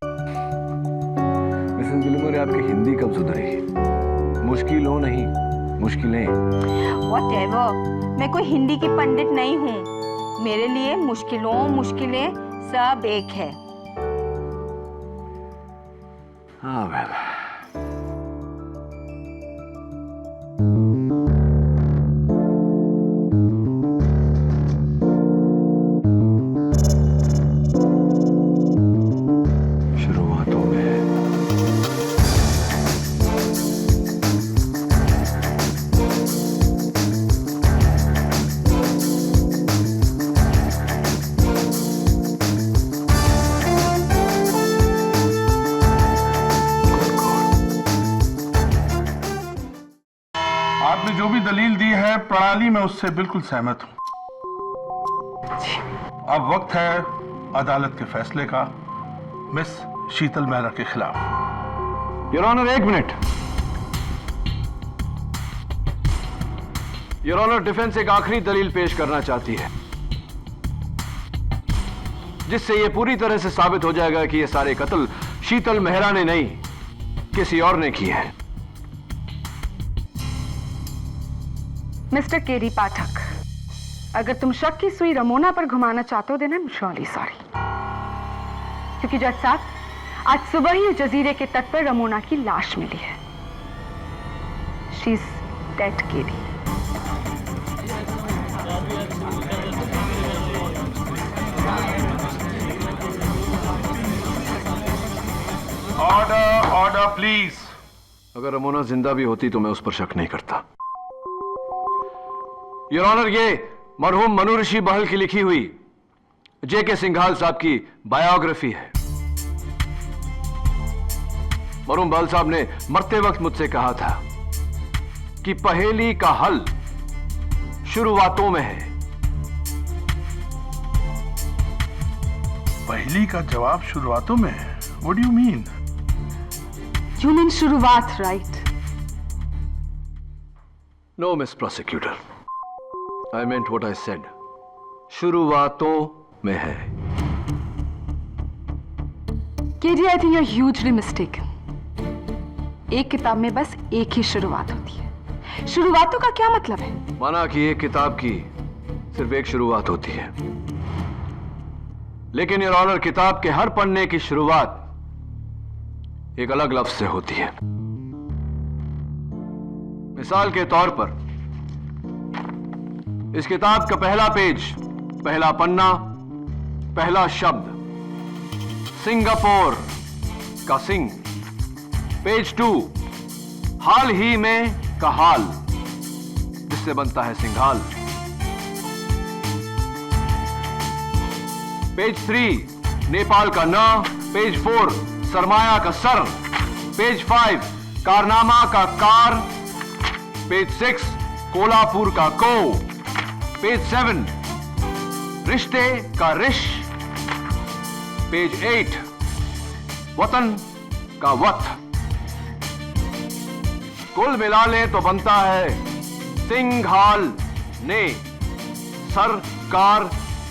[SPEAKER 1] मिसेस बिलमोरिया, आपकी हिंदी कब सुधरेगी? मुश्किलों नहीं, मुश्किलें।
[SPEAKER 15] Whatever, मैं कोई हिंदी की पंडित नहीं हूँ। मेरे लिए मुश्किलें सब एक है।
[SPEAKER 1] हाँ वेल। शुरुआतों में
[SPEAKER 2] आपने जो भी दलील दी है प्रणाली में उससे बिल्कुल सहमत हूं। अब वक्त है अदालत के फैसले का मिस शीतल मेहरा के खिलाफ।
[SPEAKER 1] Your honour, 1 minute. Your honour, defence एक आखिरी दलील पेश करना चाहती है जिससे यह पूरी तरह से साबित हो जाएगा कि ये सारे कत्ल शीतल मेहरा ने नहीं, किसी और ने किए हैं।
[SPEAKER 8] मिस्टर केडी पाठक, अगर तुम शक की सुई रमोना पर घुमाना चाहते हो, then I am really sorry. क्योंकि जज साहब, आज सुबह ही जजीरे के तट पर रमोना की लाश मिली है। She is dead KD.
[SPEAKER 2] Order, order please.
[SPEAKER 1] अगर रमोना जिंदा भी होती तो मैं उस पर शक नहीं करता। योर ऑनर, ये मरहूम मनु ऋषि बहल की लिखी हुई जेके सिंघाल साहब की बायोग्राफी है। मरहूम बहल साहब ने मरते वक्त मुझसे कहा था कि पहेली का हल शुरुआतों में है।
[SPEAKER 2] पहेली का जवाब शुरुआतों में है? What do you mean?
[SPEAKER 8] You mean शुरुआत, right?
[SPEAKER 1] No, Miss Prosecutor. I meant what I said. शुरुआतों में है।
[SPEAKER 8] KD, I think you're hugely mistaken. एक किताब में बस एक ही शुरुआत होती है। शुरुआतों का क्या मतलब है?
[SPEAKER 1] माना कि एक किताब की सिर्फ एक शुरुआत होती है, लेकिन योर ऑनर, किताब के हर पन्ने की शुरुआत एक अलग लफ्ज से होती है। मिसाल के तौर पर इस किताब का पहला पेज, पहला पन्ना, पहला शब्द सिंगापुर का सिंग। पेज 2 हाल ही में का हाल, जिससे बनता है सिंघाल। पेज 3 नेपाल का न। पेज 4 सरमाया का सर। पेज 5 कारनामा का कार। पेज 6 कोल्हापुर का को। पेज 7 रिश्ते का रिश। पेज 8 वतन का वत। कुल मिला लें तो बनता है सिंघाल ने सरकार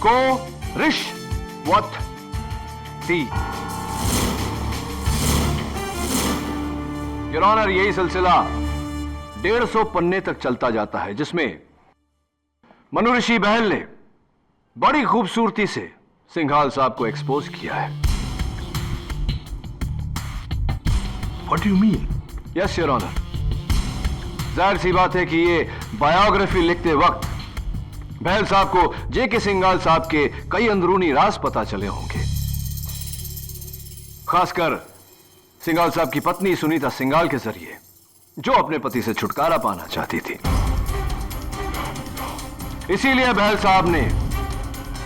[SPEAKER 1] को रिश्वत दी। योर ऑनर, यही सिलसिला 150 पन्ने तक चलता जाता है, जिसमें मनु ऋषि बहल ने बड़ी खूबसूरती से सिंघाल साहब को एक्सपोज किया है।
[SPEAKER 2] What do you mean?
[SPEAKER 1] Yes your honour, जाहिर सी बात है कि ये बायोग्राफी लिखते वक्त बहल साहब को जेके सिंघाल साहब के कई अंदरूनी राज पता चले होंगे। खासकर सिंघाल साहब की पत्नी सुनीता सिंघाल के जरिए, जो अपने पति से छुटकारा पाना चाहती थी। इसीलिए बहल साहब ने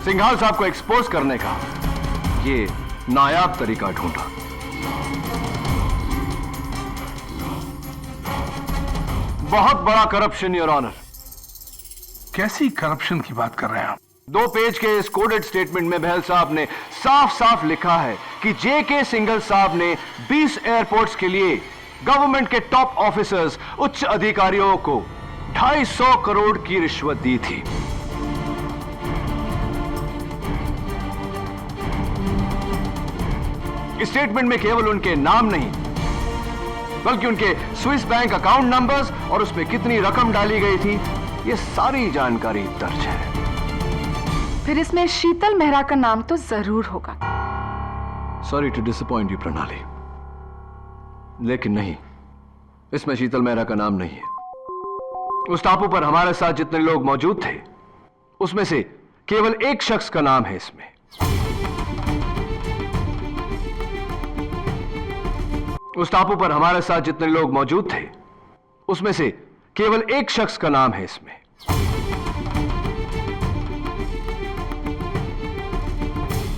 [SPEAKER 1] सिंघाल साहब को एक्सपोज करने का ये नायाब तरीका ढूंढा। बहुत बड़ा करप्शन योर ऑनर।
[SPEAKER 2] कैसी करप्शन की बात कर रहे हैं आप?
[SPEAKER 1] 2 पेज के इस कोडेड स्टेटमेंट में बहल साहब ने साफ साफ लिखा है कि जेके सिंघाल साहब ने 20 एयरपोर्ट्स के लिए गवर्नमेंट के टॉप ऑफिसर्स, उच्च अधिकारियों को 250 करोड़ की रिश्वत दी थी। इस स्टेटमेंट में केवल उनके नाम नहीं, बल्कि उनके स्विस बैंक अकाउंट नंबर्स और उसमें कितनी रकम डाली गई थी, ये सारी जानकारी दर्ज है।
[SPEAKER 8] फिर इसमें शीतल मेहरा का नाम तो जरूर होगा।
[SPEAKER 1] सॉरी टू डिसअपॉइंट यू प्रणाली, लेकिन नहीं, इसमें शीतल मेहरा का नाम नहीं है। उस टापू पर हमारे साथ जितने लोग मौजूद थे, उसमें से केवल एक शख्स का नाम है इसमें। उस टापू पर हमारे साथ जितने लोग मौजूद थे, उसमें से केवल एक शख्स का नाम है इसमें।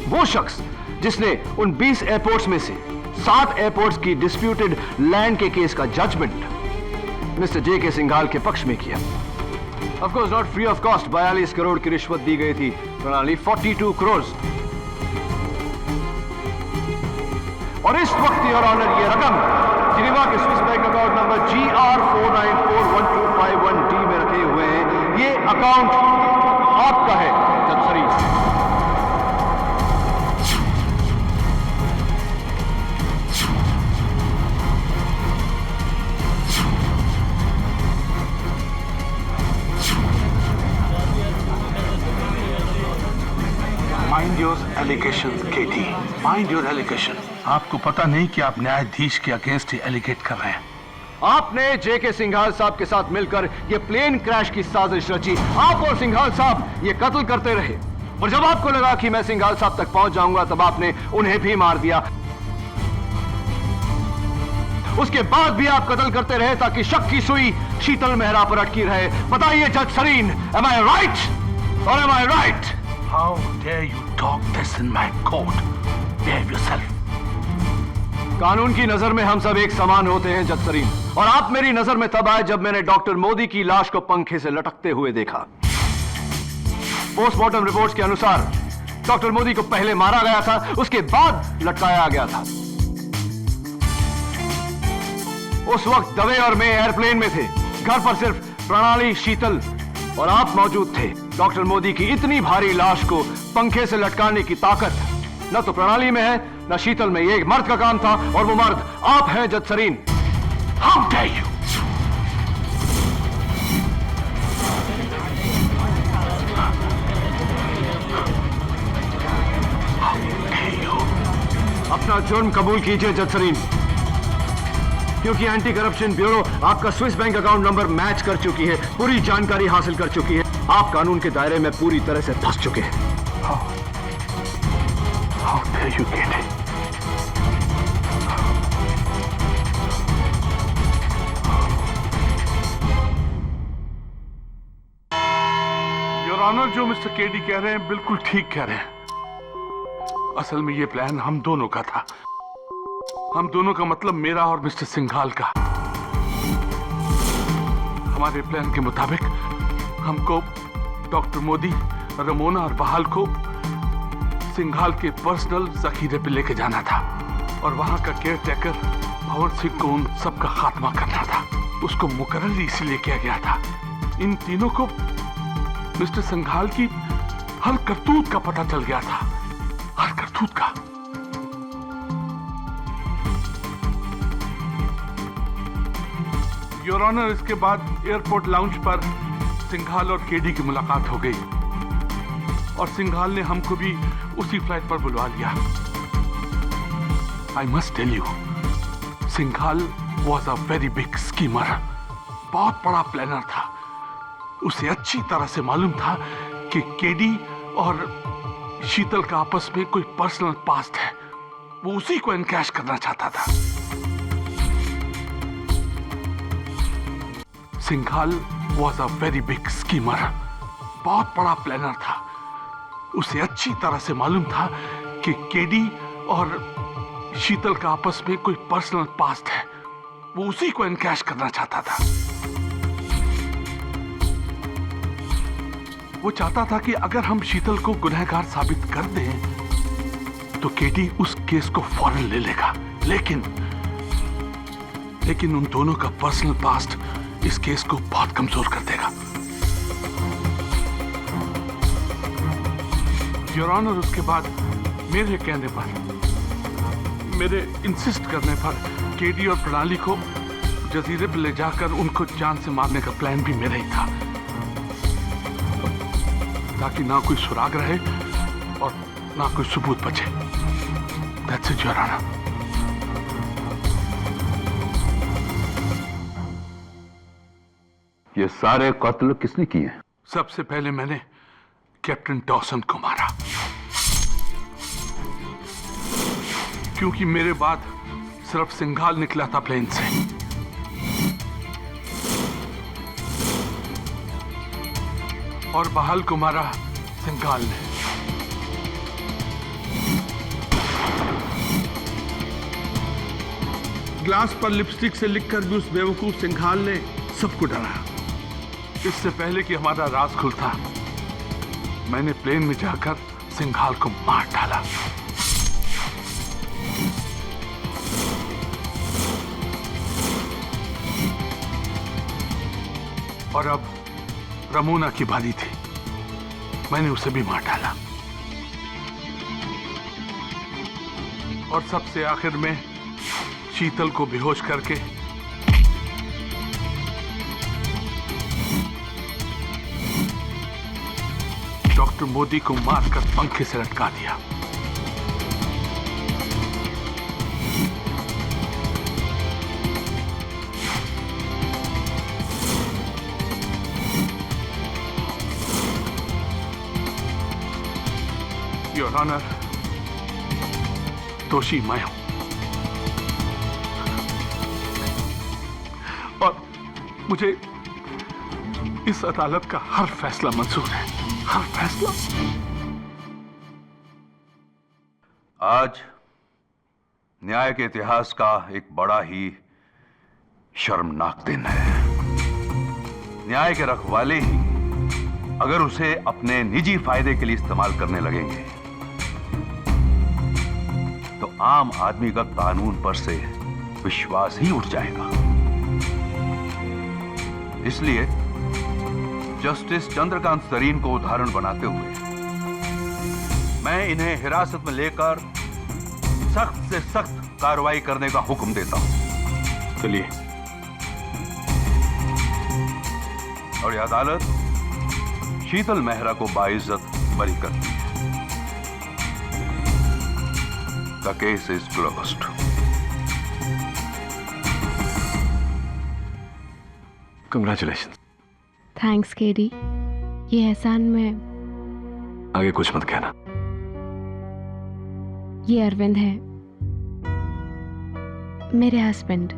[SPEAKER 1] वो शख्स जिसने उन 20 एयरपोर्ट्स में से 7 एयरपोर्ट्स की डिस्प्यूटेड लैंड के केस का जजमेंट मिस्टर जेके सिंघाल के पक्ष में किया। Of course not free of cost 42 crore की रिश्वत दी गई थी प्रणाली, 42 करोड़। और इस वक्त योर ऑनर ये रकम जिनेवा के Swiss bank account number GR49412551D में रखे हुए हैं। ये अकाउंट आपका है जज Sharif.
[SPEAKER 2] Mind yours and allegations KT, mind your allegation. आपको पता नहीं कि आप न्यायाधीश के अगेंस्ट ही एलिगेट कर रहे हैं।
[SPEAKER 1] आपने जेके सिंघाल साहब के साथ मिलकर ये प्लेन क्रैश की साजिश रची। आप और सिंघाल साहब ये कत्ल करते रहे और जब आपको लगा कि मैं सिंघाल साहब तक पहुंच जाऊंगा तब आपने उन्हें भी मार दिया। उसके बाद भी आप कत्ल करते रहे ताकि शक की सुई शीतल मेहरा पर अटकी रहे। बताइए जज Sarin, am I right or am I right?
[SPEAKER 2] How dare you talk this in my court? Behave yourself.
[SPEAKER 1] कानून की नजर में हम सब एक समान होते हैं जज सरीन, और आप मेरी नजर में तब आए जब मैंने डॉक्टर मोदी की लाश को पंखे से लटकते हुए देखा। पोस्टमार्टम रिपोर्ट्स के अनुसार डॉक्टर मोदी को पहले मारा गया था, उसके बाद लटकाया गया था। उस वक्त दवे और मैं एयरप्लेन में थे। घर पर सिर्फ प्रणाली, शीतल और आप मौजूद थे। डॉक्टर मोदी की इतनी भारी लाश को पंखे से लटकाने की ताकत न तो प्रणाली में है न शीतल में। ये एक मर्द का काम था और वो मर्द आप हैं जज सरीन।
[SPEAKER 2] How dare you?
[SPEAKER 1] अपना जुर्म कबूल कीजिए जज सरीन, क्योंकि एंटी करप्शन ब्यूरो आपका Swiss bank account number match कर चुकी है, पूरी जानकारी हासिल कर चुकी है। आप कानून के दायरे में पूरी तरह से फंस चुके हैं।
[SPEAKER 2] How dare you get it? Your honour, जो मिस्टर केडी कह रहे हैं बिल्कुल ठीक कह रहे हैं। असल में ये प्लान हम दोनों का था। हम दोनों का मतलब मेरा और मिस्टर सिंघाल का। हमारे प्लान के मुताबिक हमको डॉक्टर मोदी, रमोना और बहाल को सिंघाल के पर्सनल जखीरे पे लेके जाना था और वहां का केयर टेकर भवन सिंह को उन सबका खात्मा करना था। उसको मुकर्रर इसीलिए किया गया था। इन तीनों को मिस्टर सिंघाल की हर करतूत का पता चल गया था, हर करतूत का। योर ऑनर, इसके बाद एयरपोर्ट लाउंज पर सिंघाल और केडी की मुलाकात हो गई और सिंघाल ने हमको भी उसी फ्लाइट पर बुलवा लिया। I must tell you, Singhal was a very big schemer. बहुत बड़ा प्लानर था। उसे अच्छी तरह से मालूम था कि केडी और शीतल का आपस में कोई पर्सनल पास्ट है। वो उसी को एनकैश करना चाहता था। Singhal was a very big schemer. बहुत बड़ा प्लानर था। उसे अच्छी तरह से मालूम था कि केडी और शीतल का आपस में कोई पर्सनल पास्ट है। वो उसी को एनकैश करना चाहता था। वो चाहता था कि अगर हम शीतल को गुनहगार साबित कर दें तो केडी उस केस को फौरन ले लेगा। लेकिन उन दोनों का पर्सनल पास्ट इस केस को बहुत कमजोर कर देगा। योर ऑनर, उसके बाद मेरे कहने पर, मेरे इंसिस्ट करने पर केडी और प्रणाली को जजीरे पर ले जाकर उनको जान से मारने का प्लान भी मेरा ही था, ताकि ना कोई सुराग रहे और ना कोई सबूत बचे। That's it, your honour.
[SPEAKER 16] ये सारे कत्ल किसने किए?
[SPEAKER 2] सबसे पहले मैंने कैप्टन डॉसन को मारा, क्योंकि मेरे बाद सिर्फ सिंघाल निकला था प्लेन से। और बहाल को मारा सिंघाल ने। ग्लास पर लिपस्टिक से लिखकर भी उस बेवकूफ सिंघाल ने सबको डराया। इससे पहले कि हमारा राज खुलता, मैंने प्लेन में जाकर सिंघाल को मार डाला। और अब रमोना की बारी थी, मैंने उसे भी मार डाला। और सबसे आखिर में शीतल को बेहोश करके डॉक्टर मोदी को मारकर पंखे से लटका दिया। योर ऑनर, दोषी मैं हूं और मुझे इस अदालत का हर फैसला मंजूर है, हर फैसला।
[SPEAKER 16] आज न्याय के इतिहास का एक बड़ा ही शर्मनाक दिन है। न्याय के रखवाले ही अगर उसे अपने निजी फायदे के लिए इस्तेमाल करने लगेंगे तो आम आदमी का कानून पर से विश्वास ही उठ जाएगा। इसलिए जस्टिस चंद्रकांत सरीन को उदाहरण बनाते हुए मैं इन्हें हिरासत में लेकर सख्त से सख्त कार्रवाई करने का हुक्म देता हूं।
[SPEAKER 2] चलिए।
[SPEAKER 16] और यह अदालत शीतल मेहरा को बाइज्जत बरी करती है। The case is closed.
[SPEAKER 1] Congratulations.
[SPEAKER 13] Thanks KD, ये एहसान मैं।
[SPEAKER 1] आगे कुछ मत कहना।
[SPEAKER 13] ये अरविंद है, मेरे हस्बैंड।